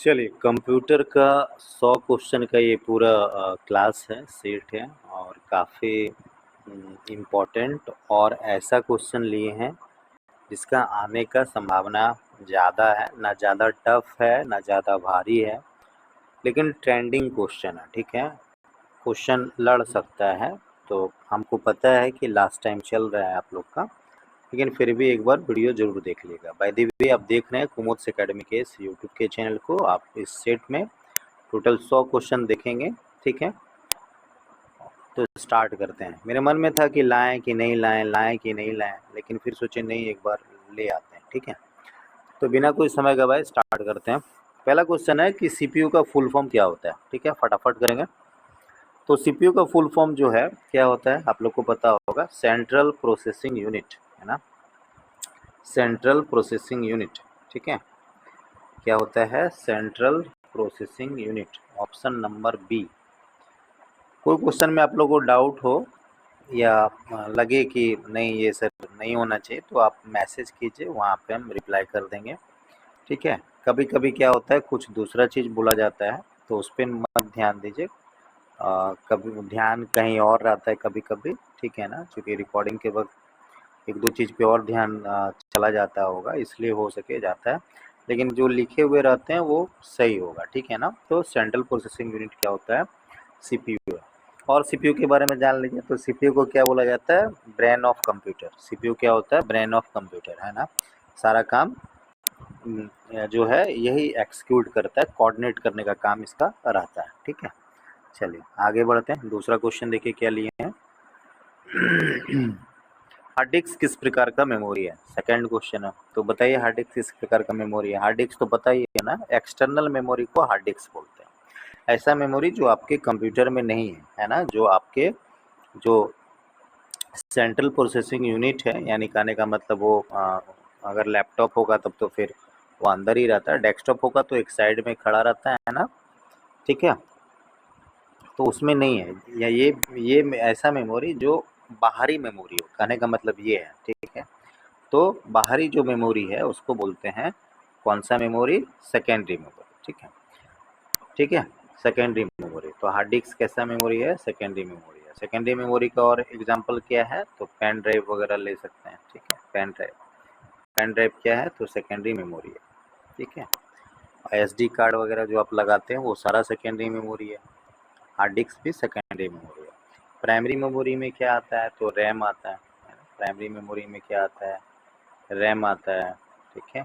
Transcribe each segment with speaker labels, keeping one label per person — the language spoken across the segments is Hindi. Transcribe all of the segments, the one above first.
Speaker 1: चलिए, कंप्यूटर का 100 क्वेश्चन का ये पूरा क्लास है, सेट है और काफ़ी इम्पोर्टेंट और ऐसा क्वेश्चन लिए हैं जिसका आने का संभावना ज़्यादा है, ना ज़्यादा टफ है ना ज़्यादा भारी है, लेकिन ट्रेंडिंग क्वेश्चन है। ठीक है, क्वेश्चन लड़ सकता है, तो हमको पता है कि लास्ट टाइम चल रहा है आप लोग का, लेकिन फिर भी एक बार वीडियो ज़रूर देख लीजिएगा। बाय द वे, आप देख रहे हैं कुमुद्स एकेडमी के इस यूट्यूब के चैनल को। आप इस सेट में टोटल 100 क्वेश्चन देखेंगे। ठीक है, तो स्टार्ट करते हैं। मेरे मन में था कि लाएं कि नहीं लाएं, लाएं कि नहीं लाएं, लेकिन फिर सोचे नहीं, एक बार ले आते हैं। ठीक है, तो बिना कोई समय गवाए स्टार्ट करते हैं। पहला क्वेश्चन है कि सीपीयू का फुल फॉर्म क्या होता है। ठीक है, फटाफट करेंगे। तो सीपीयू का फुल फॉर्म जो है क्या होता है, आप लोग को पता होगा, सेंट्रल प्रोसेसिंग यूनिट, है ना, सेंट्रल प्रोसेसिंग यूनिट। ठीक है, क्या होता है, central processing unit, option number B. कोई क्वेश्चन में आप लोगों को डाउट हो या लगे कि नहीं ये सर नहीं होना चाहिए, तो आप मैसेज कीजिए, वहाँ पे हम रिप्लाई कर देंगे। ठीक है, कभी कभी क्या होता है कुछ दूसरा चीज़ बोला जाता है, तो उस पर मत ध्यान दीजिए। कभी ध्यान कहीं और रहता है कभी कभी। ठीक है ना, क्योंकि रिकॉर्डिंग के वक्त एक दो चीज़ पे और ध्यान चला जाता होगा, इसलिए हो सके जाता है, लेकिन जो लिखे हुए रहते हैं वो सही होगा। ठीक है ना, तो सेंट्रल प्रोसेसिंग यूनिट क्या होता है, सीपीयू है। और सीपीयू के बारे में जान लीजिए, तो सीपीयू को क्या बोला जाता है, ब्रेन ऑफ कंप्यूटर। सीपीयू क्या होता है, ब्रेन ऑफ कंप्यूटर, है ना। सारा काम जो है यही एक्सिक्यूट करता है, कोऑर्डिनेट करने का काम इसका रहता है। ठीक है, चलिए आगे बढ़ते हैं। दूसरा क्वेश्चन देखिए क्या लिए हैं। हार्ड डिस्क किस प्रकार का मेमोरी है, सेकंड क्वेश्चन है। तो बताइए हार्ड डिस्क किस प्रकार का मेमोरी है। हार्ड डिस्क तो पता ही है ना, एक्सटर्नल मेमोरी को हार्ड डिस्क बोलते हैं। ऐसा मेमोरी जो आपके कंप्यूटर में नहीं है ना, जो आपके जो सेंट्रल प्रोसेसिंग यूनिट है, यानी कहने का मतलब वो अगर लैपटॉप होगा तब तो फिर वो अंदर ही रहता है, डेस्कटॉप होगा तो एक साइड में खड़ा रहता है ना। ठीक है, तो उसमें नहीं है, या ये ऐसा मेमोरी जो बाहरी मेमोरी हो, कहने का मतलब ये है। ठीक है, तो बाहरी जो मेमोरी है उसको बोलते हैं कौन सा मेमोरी, सेकेंडरी मेमोरी। ठीक है, ठीक है, सेकेंडरी मेमोरी। तो हार्ड डिस्क कैसा मेमोरी है, सेकेंडरी मेमोरी है। सेकेंडरी मेमोरी का और एग्जांपल क्या है, तो पेन ड्राइव वगैरह ले सकते हैं। ठीक है, पेन ड्राइव, पेन ड्राइव क्या है, तो सेकेंडरी मेमोरी है। ठीक है, एसडी कार्ड वगैरह जो आप लगाते हैं वो सारा सेकेंडरी मेमोरी है। हार्ड डिस्क भी सेकेंडरी मेमोरी है। प्राइमरी मेमोरी में क्या आता है, तो रैम आता है। प्राइमरी मेमोरी में क्या आता है, रैम आता है। ठीक है,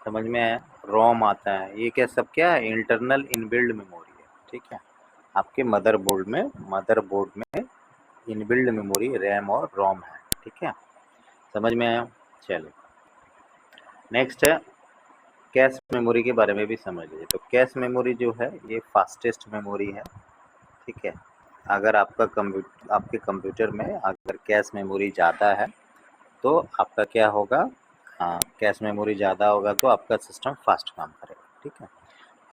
Speaker 1: समझ में आया, रोम आता है। ये क्या सब क्या है, इंटरनल इनबिल्ड मेमोरी है। ठीक है, आपके मदरबोर्ड में इनबिल्ड मेमोरी रैम और रोम है। ठीक है, समझ में आया। चलो नेक्स्ट है, कैश मेमोरी के बारे में भी समझ लीजिए। तो कैश मेमोरी जो है ये फास्टेस्ट मेमोरी है। ठीक है, अगर आपके कंप्यूटर में अगर कैश मेमोरी ज़्यादा है तो आपका क्या होगा, हाँ, कैश मेमोरी ज़्यादा होगा तो आपका सिस्टम फास्ट काम करेगा। ठीक है,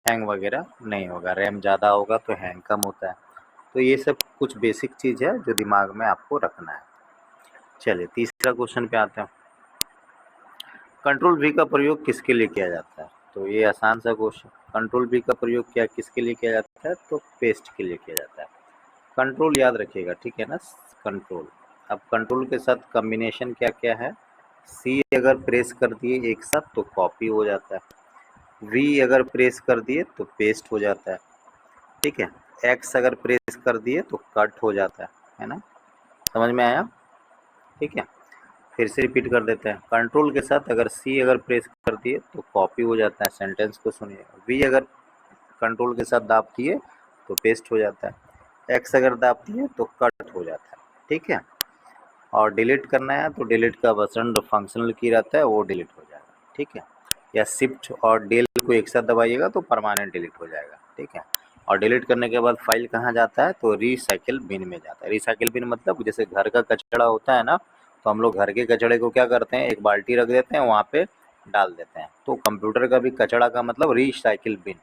Speaker 1: हैंग वगैरह नहीं होगा। रैम ज़्यादा होगा तो हैंग कम होता है। तो ये सब कुछ बेसिक चीज़ है जो दिमाग में आपको रखना है। चलिए तीसरा क्वेश्चन पे आते हैं। कंट्रोल वी का प्रयोग किसके लिए किया जाता है, तो ये आसान सा क्वेश्चन। कंट्रोल वी का प्रयोग क्या किसके लिए किया जाता है, तो पेस्ट के लिए किया जाता है। कंट्रोल याद रखिएगा, ठीक है ना, कंट्रोल। अब कंट्रोल के साथ कॉम्बिनेशन क्या क्या है, सी अगर प्रेस कर दिए एक साथ तो कॉपी हो जाता है, वी अगर प्रेस कर दिए तो पेस्ट हो जाता है। ठीक है, एक्स अगर प्रेस कर दिए तो कट हो जाता है ना। समझ में आया। ठीक है, फिर से रिपीट कर देते हैं। कंट्रोल के साथ अगर सी अगर प्रेस कर दिए तो कॉपी हो जाता है, सेंटेंस को सुनिए। वी अगर कंट्रोल के साथ दाब दिए तो पेस्ट हो जाता है, एक्स अगर दाब दिए तो कट हो जाता है। ठीक है, और डिलीट करना है तो डिलीट का बटन जो फंक्शनल की रहता है वो डिलीट हो जाएगा। ठीक है, या शिफ्ट और डेल को एक साथ दबाइएगा तो परमानेंट डिलीट हो जाएगा। ठीक है, और डिलीट करने के बाद फाइल कहाँ जाता है, तो रिसाइकिल बिन में जाता है। रिसाइकिल बिन मतलब जैसे घर का कचरा होता है ना, तो हम लोग घर के कचड़े को क्या करते हैं, एक बाल्टी रख देते हैं, वहाँ पे डाल देते हैं। तो कंप्यूटर का भी कचड़ा का मतलब रिसाइकिल बिन।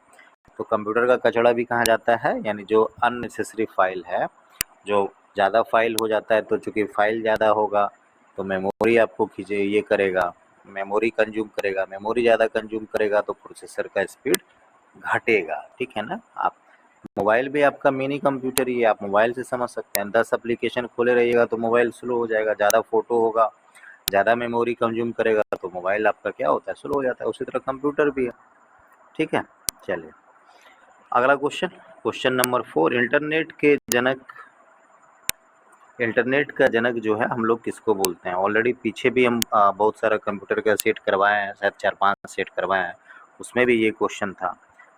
Speaker 1: तो कंप्यूटर का कचड़ा भी कहाँ जाता है, यानी जो अननेसेसरी फाइल है, जो ज़्यादा फाइल हो जाता है, तो चूँकि फाइल ज़्यादा होगा तो मेमोरी आपको खींचे ये करेगा, मेमोरी कंज्यूम करेगा, मेमोरी ज़्यादा कंज्यूम करेगा तो प्रोसेसर का स्पीड घटेगा, ठीक है ना। आप मोबाइल भी आपका मिनी कंप्यूटर ही है, आप मोबाइल से समझ सकते हैं, 10 एप्लीकेशन खोले रहिएगा तो मोबाइल स्लो हो जाएगा, ज़्यादा फोटो होगा, ज़्यादा मेमोरी कंज्यूम करेगा तो मोबाइल आपका क्या होता है, स्लो हो जाता है। उसी तरह कंप्यूटर भी है, ठीक है। चलिए अगला क्वेश्चन, क्वेश्चन नंबर 4, इंटरनेट का जनक जो है हम लोग किसको बोलते हैं। ऑलरेडी पीछे भी हम बहुत सारा कंप्यूटर का सेट करवाए हैं, शायद 4-5 सेट करवाए हैं, उसमें भी ये क्वेश्चन था।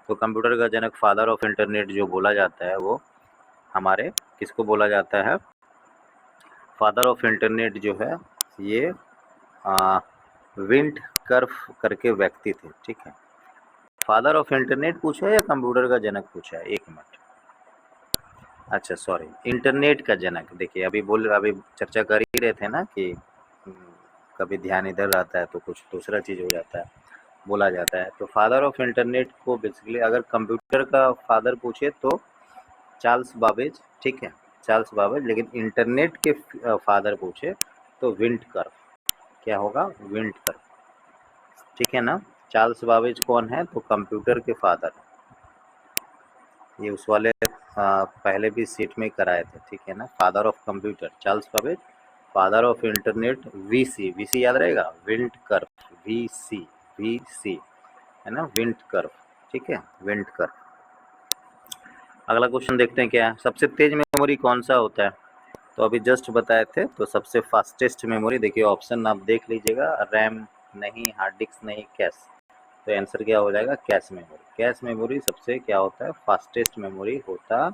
Speaker 1: तो कंप्यूटर का जनक, फादर ऑफ इंटरनेट जो बोला जाता है वो हमारे किसको बोला जाता है, फादर ऑफ इंटरनेट जो है ये विंट कर्फ करके व्यक्ति थे, ठीक है। फादर ऑफ इंटरनेट पूछा है या कंप्यूटर का जनक पूछा है, एक मिनट, अच्छा सॉरी, इंटरनेट का जनक। देखिए अभी चर्चा कर ही रहे थे ना कि कभी ध्यान इधर रहता है तो कुछ दूसरा चीज़ हो जाता है, बोला जाता है। तो फादर ऑफ इंटरनेट को बेसिकली अगर कंप्यूटर का फादर पूछे तो चार्ल्स बाबेज, ठीक है, चार्ल्स बाबेज। लेकिन इंटरनेट के फादर पूछे तो विंट कर्फ, क्या होगा, विंट कर्फ, ठीक है ना। चार्ल्स बाबेज कौन है, तो कंप्यूटर के फादर, ये उस वाले पहले भी सीट में कराए थे, ठीक है ना। Father of computer Charles Babbage, father of internet VC, VC याद रहेगा, विंट कर्फ, वीसी, वीसी है ना, विंट कर्फ, ठीक है, विंट कर्फ। अगला क्वेश्चन देखते हैं क्या है, सबसे तेज मेमोरी कौन सा होता है। तो अभी जस्ट बताए थे, तो सबसे फास्टेस्ट मेमोरी, देखिए ऑप्शन आप देख लीजिएगा, रैम नहीं, हार्ड डिस्क नहीं, कैश। तो आंसर क्या हो जाएगा, कैश मेमोरी। कैश मेमोरी सबसे क्या होता है, फास्टेस्ट मेमोरी होता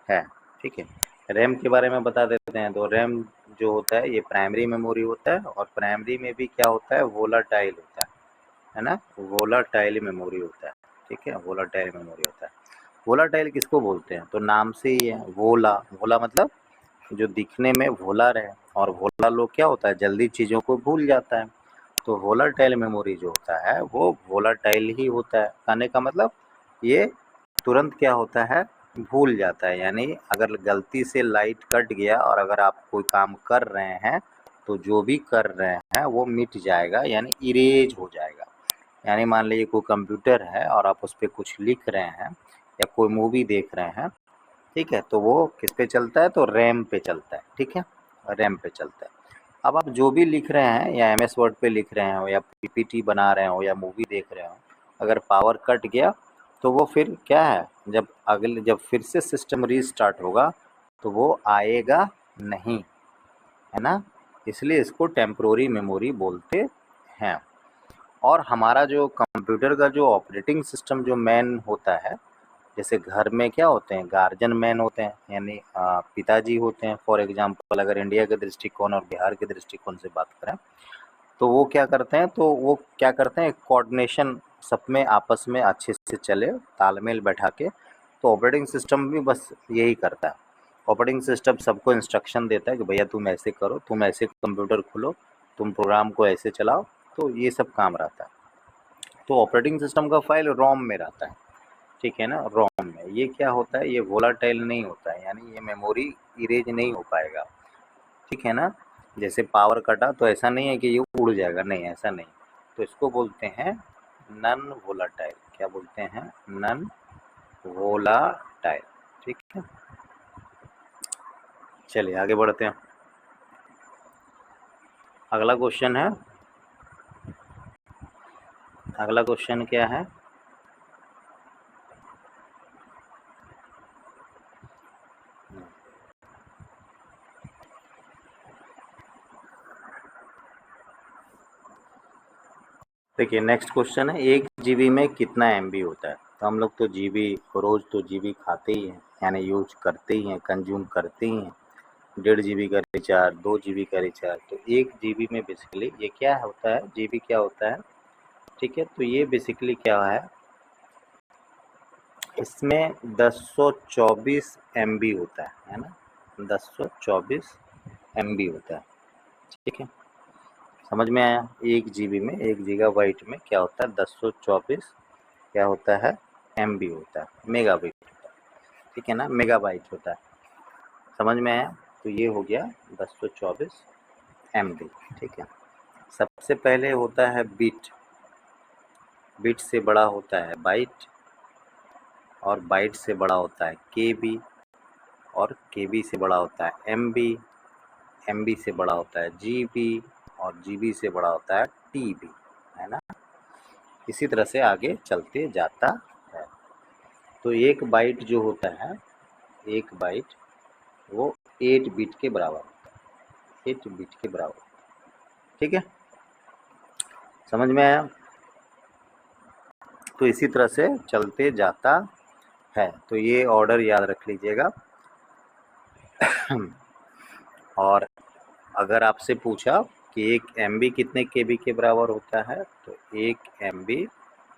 Speaker 1: है, ठीक है। रैम के बारे में बता देते हैं, तो रैम जो होता है ये प्राइमरी मेमोरी होता है, और प्राइमरी में भी क्या होता है, वोलाटाइल होता है ना, वोलाटाइल मेमोरी होता है, ठीक है, वोलाटाइल मेमोरी होता है। वोलाटाइल किसको बोलते हैं, तो नाम से ही है, वोला, वोला मतलब जो दिखने में भोला रहे, और भोला लोग क्या होता है, जल्दी चीज़ों को भूल जाता है। तो वोलाटाइल मेमोरी जो होता है वो वोलाटाइल ही होता है, कहने का मतलब ये तुरंत क्या होता है, भूल जाता है। यानी अगर गलती से लाइट कट गया और अगर आप कोई काम कर रहे हैं तो जो भी कर रहे हैं वो मिट जाएगा, यानी इरेज हो जाएगा। यानी मान लीजिए कोई कंप्यूटर है और आप उस पर कुछ लिख रहे हैं या कोई मूवी देख रहे हैं, ठीक है, तो वो किस पे चलता है, तो रैम पे चलता है, ठीक है, रैम पे चलता है। अब आप जो भी लिख रहे हैं, या एम एस वर्ड पे लिख रहे हो, या पीपीटी बना रहे हो, या मूवी देख रहे हो, अगर पावर कट गया तो वो फिर क्या है, जब फिर से सिस्टम रीस्टार्ट होगा तो वो आएगा नहीं, है ना। इसलिए इसको टेम्प्रोरी मेमोरी बोलते हैं। और हमारा जो कंप्यूटर का जो ऑपरेटिंग सिस्टम जो मेन होता है, जैसे घर में क्या होते हैं, गार्जियन मैन होते हैं, यानी पिताजी होते हैं। फॉर एग्जांपल अगर इंडिया के दृष्टिकोण और बिहार के दृष्टिकोण से बात करें तो वो क्या करते हैं, कोऑर्डिनेशन सब में आपस में अच्छे से चले, तालमेल बैठा के। तो ऑपरेटिंग सिस्टम भी बस यही करता है। ऑपरेटिंग सिस्टम सबको इंस्ट्रक्शन देता है कि भैया तुम ऐसे करो, तुम ऐसे कंप्यूटर खोलो, तुम प्रोग्राम को ऐसे चलाओ, तो ये सब काम रहता है। तो ऑपरेटिंग सिस्टम का फाइल रोम में रहता है, ठीक है ना, रोम में। ये क्या होता है, ये वोलाटाइल नहीं होता है, यानी ये मेमोरी इरेज नहीं हो पाएगा, ठीक है ना। जैसे पावर कटा तो ऐसा नहीं है कि ये उड़ जाएगा, नहीं, ऐसा नहीं। तो इसको बोलते हैं नन वोलाटाइल, क्या बोलते हैं, नन वोलाटाइल, ठीक है। चलिए आगे बढ़ते हैं। अगला क्वेश्चन है, अगला क्वेश्चन क्या है, देखिए नेक्स्ट क्वेश्चन है, 1 GB में कितना MB होता है। तो हम लोग तो GB, रोज़ तो GB खाते ही हैं, यानी यूज करते ही हैं, कंज्यूम करते ही हैं। 1.5 GB का रिचार्ज, 2 GB का रिचार्ज, तो 1 GB में बेसिकली ये क्या होता है, GB क्या होता है, ठीक है। तो ये बेसिकली क्या है, इसमें 1024 MB होता है ना, 1024 MB होता है, ठीक है। समझ में आया, 1 GB में, 1 GB में क्या होता है, 1024 क्या होता है, MB होता है, मेगाबाइट होता है, ठीक है ना, मेगाबाइट होता है। समझ में आया, तो ये हो गया 1024 MB, ठीक है। सबसे पहले होता है बिट, बिट से बड़ा होता है बाइट, और बाइट से बड़ा होता है केबी, और केबी से बड़ा होता है एमबी, एमबी से बड़ा होता है जीबी, और जीबी से बड़ा होता है टीबी, है ना। इसी तरह से आगे चलते जाता है। तो एक बाइट जो होता है, एक बाइट वो 8 बिट के बराबर होता है, 8 बिट के बराबर, ठीक है, समझ में आया। तो इसी तरह से चलते जाता है, तो ये ऑर्डर याद रख लीजिएगा। और अगर आपसे पूछा कि एक एमबी कितने केबी के बराबर होता है, तो एक एमबी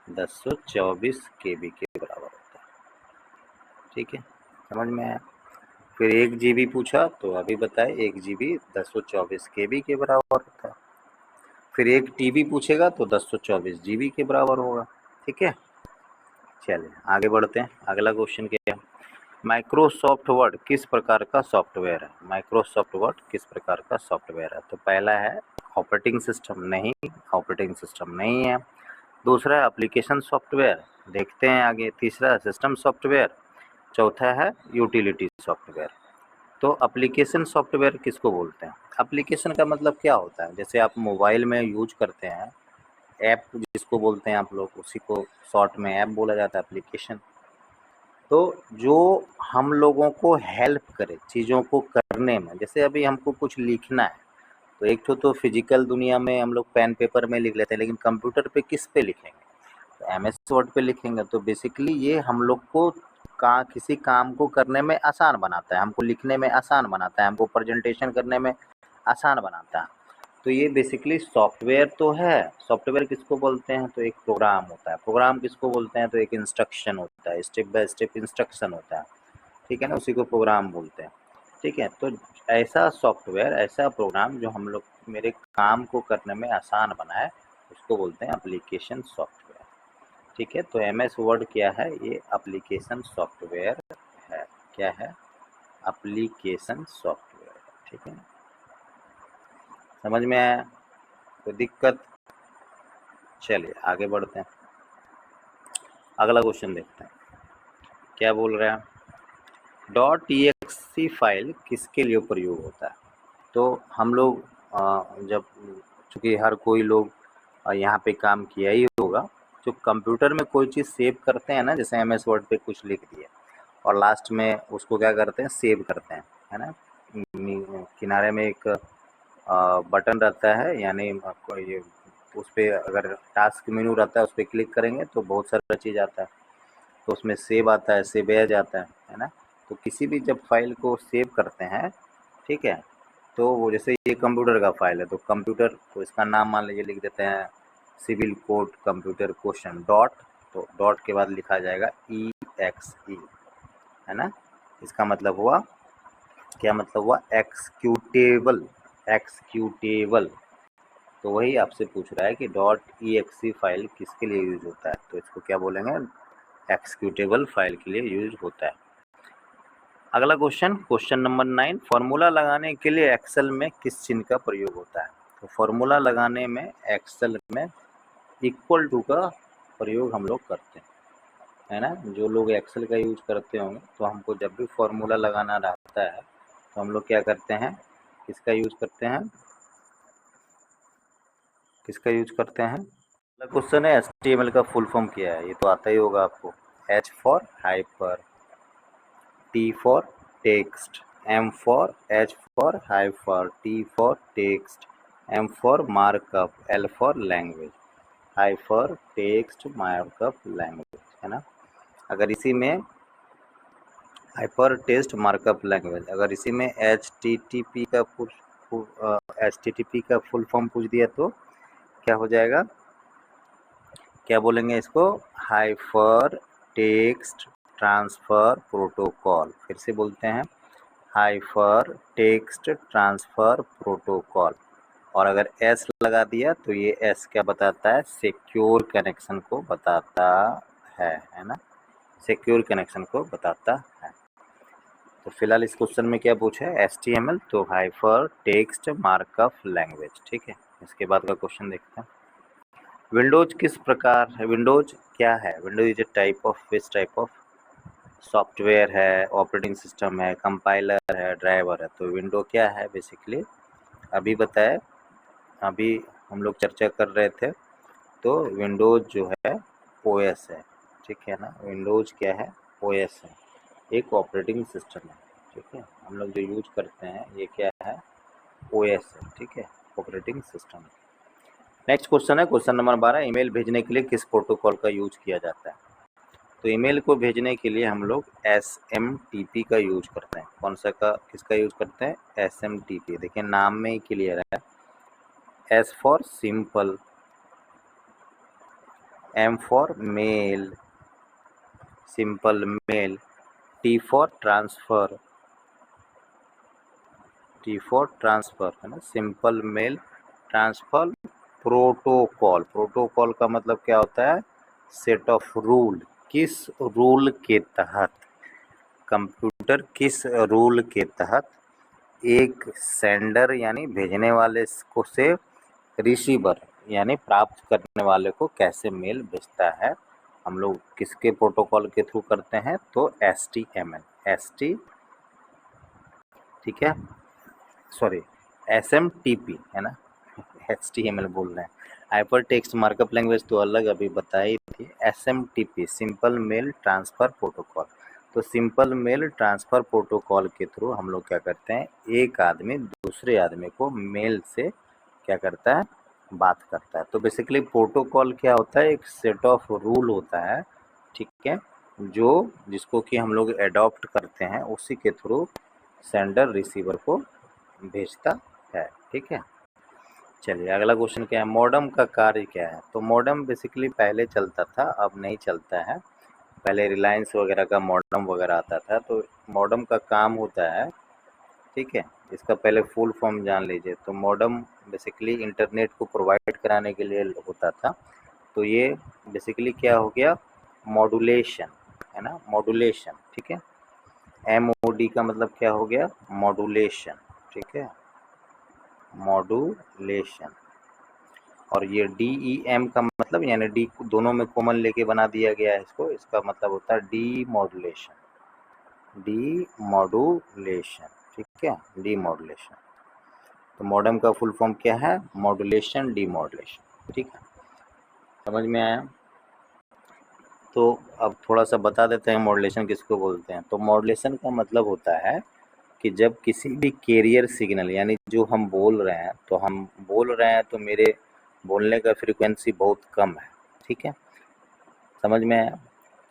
Speaker 1: 1024 केबी के बराबर होता है, ठीक है, समझ में आया। फिर 1 जीबी पूछा तो अभी बताए 1 जीबी 1024 केबी के बराबर होता है। फिर 1 टीबी पूछेगा तो 1024 जीबी के बराबर होगा, ठीक है। चलिए आगे बढ़ते हैं, अगला क्वेश्चन क्या है। माइक्रोसॉफ्ट वर्ड किस प्रकार का सॉफ्टवेयर है? माइक्रोसॉफ्ट वर्ड किस प्रकार का सॉफ्टवेयर है? तो पहला है ऑपरेटिंग सिस्टम, नहीं, ऑपरेटिंग सिस्टम नहीं है। दूसरा है एप्लीकेशन सॉफ्टवेयर, देखते हैं आगे। तीसरा है सिस्टम सॉफ्टवेयर। चौथा है यूटिलिटी सॉफ्टवेयर। तो एप्लीकेशन सॉफ्टवेयर किसको बोलते हैं? एप्लीकेशन का मतलब क्या होता है? जैसे आप मोबाइल में यूज करते हैं, ऐप जिसको बोलते हैं आप लोग, उसी को शॉर्ट में ऐप बोला जाता है, एप्लीकेशन। तो जो हम लोगों को हेल्प करे चीज़ों को करने में, जैसे अभी हमको कुछ लिखना है, तो एक तो फिजिकल दुनिया में हम लोग पेन पेपर में लिख लेते हैं, लेकिन कंप्यूटर पे किस पे लिखेंगे? तो एमएस वर्ड पे लिखेंगे। तो बेसिकली ये हम लोग को किसी काम को करने में आसान बनाता है, हमको लिखने में आसान बनाता है, हमको प्रेजेंटेशन करने में आसान बनाता है। तो ये बेसिकली सॉफ्टवेयर तो है। सॉफ्टवेयर किसको बोलते हैं? तो एक प्रोग्राम होता है। प्रोग्राम किसको बोलते हैं? तो एक इंस्ट्रक्शन होता है, स्टेप बाय स्टेप इंस्ट्रक्शन होता है, ठीक है ना, उसी को प्रोग्राम बोलते हैं, ठीक है। तो ऐसा सॉफ्टवेयर, ऐसा प्रोग्राम जो हम लोग मेरे काम को करने में आसान बनाए, उसको बोलते हैं एप्लीकेशन सॉफ्टवेयर, ठीक है। तो एमएस वर्ड क्या है? ये एप्लीकेशन सॉफ्टवेयर है। क्या है? एप्लीकेशन सॉफ्टवेयर, ठीक है, समझ में आया? कोई दिक्कत? चलिए आगे बढ़ते हैं, अगला क्वेश्चन देखते हैं क्या बोल रहा है। .exe फाइल किसके लिए प्रयोग होता है? तो हम लोग जब, चूँकि हर कोई लोग यहाँ पे काम किया ही होगा, जो कंप्यूटर में कोई चीज़ सेव करते हैं ना, जैसे एमएस वर्ड पे कुछ लिख दिया और लास्ट में उसको क्या करते हैं? सेव करते हैं, है ना। किनारे में एक बटन रहता है, यानी ये उस पर अगर टास्क मेनू रहता है, उस पर क्लिक करेंगे तो बहुत सारा चीज़ आता है। तो उसमें सेव आता है, सेव एज आता है ना। तो किसी भी जब फाइल को सेव करते हैं, ठीक है, तो वो जैसे ये कंप्यूटर का फाइल है, तो कंप्यूटर, तो इसका नाम मान लीजिए लिख देते हैं civil code computer question dot, तो डॉट के बाद लिखा जाएगा EXE, है ना। इसका मतलब हुआ, क्या मतलब हुआ? Executable, executable. तो वही आपसे पूछ रहा है कि .exe फाइल किसके लिए यूज होता है, तो इसको क्या बोलेंगे? एक्सिक्यूटेबल फाइल के लिए यूज होता है। अगला क्वेश्चन, क्वेश्चन नंबर 9, फॉर्मूला लगाने के लिए एक्सेल में किस चिन्ह का प्रयोग होता है? तो फॉर्मूला लगाने में एक्सेल में इक्वल टू का प्रयोग हम लोग करते हैं, है ना। जो लोग एक्सेल का यूज करते होंगे, तो हमको जब भी फॉर्मूला लगाना रहता है तो हम लोग क्या करते हैं? किसका यूज करते हैं? किसका यूज करते हैं? अगला क्वेश्चन है HTML का फुल फॉर्म क्या है? ये तो आता ही होगा आपको। H for hyper, T for text, M for H for hyper, T for text, M for markup, L for language, hyper text markup language, है ना। अगर इसी में हाइपर टेक्स्ट मार्कअप लैंग्वेज, अगर इसी में HTTP का फुल फॉर्म पूछ दिया तो क्या हो जाएगा? क्या बोलेंगे इसको? Hyper text transfer protocol. फिर से बोलते हैं, हाइपर टेक्स्ट ट्रांसफ़र प्रोटोकॉल। और अगर एस लगा दिया तो ये एस क्या बताता है? सिक्योर कनेक्शन को बताता है ना, सिक्योर कनेक्शन को बताता है। तो फिलहाल इस क्वेश्चन में क्या पूछा है? HTML, तो हाइपर टेक्स्ट मार्कअप लैंग्वेज, ठीक है। इसके बाद का क्वेश्चन देखते हैं। विंडोज किस प्रकार है? विंडोज क्या है? Windows is a type of, which type of software है, ऑपरेटिंग सिस्टम है, कंपाइलर है, ड्राइवर है? तो विंडो क्या है बेसिकली अभी बताया, अभी हम लोग चर्चा कर रहे थे। तो विंडोज जो है ओएस है, ठीक है ना। विंडोज क्या है? ओएस है, एक ऑपरेटिंग सिस्टम है, ठीक है। हम लोग जो यूज करते हैं ये क्या है? ओएस है, ठीक है, ऑपरेटिंग सिस्टम। नेक्स्ट क्वेश्चन है क्वेश्चन नंबर 12, ईमेल भेजने के लिए किस प्रोटोकॉल का यूज किया जाता है? तो ईमेल को भेजने के लिए हम लोग SMTP का यूज करते हैं। कौन सा का, किसका यूज करते हैं? SMTP। देखिए नाम में ही क्लियर है, S for simple, M for mail, simple mail, T for transfer, T for transfer है ना, simple mail transfer protocol. Protocol का मतलब क्या होता है? Set of rule. किस रूल के तहत, कंप्यूटर किस रूल के तहत एक सेंडर यानी भेजने वाले को से रिसीवर यानी प्राप्त करने वाले को कैसे मेल भेजता है, हम लोग किसके प्रोटोकॉल के थ्रू करते हैं? तो HTML, ठीक है, सॉरी SMTP है ना, HTML बोल रहे हैं। हाइपर टेक्स्ट मार्कअप लैंग्वेज तो अलग अभी बताई थी। SMTP simple mail transfer protocol. तो सिंपल मेल ट्रांसफ़र प्रोटोकॉल के थ्रू हम लोग क्या करते हैं? एक आदमी दूसरे आदमी को मेल से क्या करता है? बात करता है। तो बेसिकली प्रोटोकॉल क्या होता है? एक सेट ऑफ रूल होता है, ठीक है, जो जिसको कि हम लोग एडॉप्ट करते हैं, उसी के थ्रू सेंडर रिसीवर को भेजता है, ठीक है। चलिए अगला क्वेश्चन क्या है? मॉडेम का कार्य क्या है? तो मॉडेम बेसिकली पहले चलता था, अब नहीं चलता है। पहले रिलायंस वगैरह का मॉडेम वगैरह आता था। तो मॉडेम का काम होता है, ठीक है, इसका पहले फुल फॉर्म जान लीजिए। तो मॉडेम बेसिकली इंटरनेट को प्रोवाइड कराने के लिए होता था। तो ये बेसिकली क्या हो गया? मॉड्यूलेशन है ना, मॉड्यूलेशन, ठीक है। MOD का मतलब क्या हो गया? मॉड्यूलेशन, ठीक है, मॉड्यूलेशन। और ये DEM का मतलब यानी डी दोनों में कॉमन लेके बना दिया गया है इसको, इसका मतलब होता है डीमॉड्यूलेशन, डीमॉड्यूलेशन, ठीक है, डीमॉड्यूलेशन। तो मॉडेम का फुल फॉर्म क्या है? मॉड्यूलेशन, डीमॉड्यूलेशन, ठीक है, समझ में आया? तो अब थोड़ा सा बता देते हैं मॉड्यूलेशन किसको बोलते हैं। तो मॉड्यूलेशन का मतलब होता है कि जब किसी भी कैरियर सिग्नल यानी जो हम बोल रहे हैं, तो हम बोल रहे हैं तो मेरे बोलने का फ्रीक्वेंसी बहुत कम है, ठीक है, समझ में आया?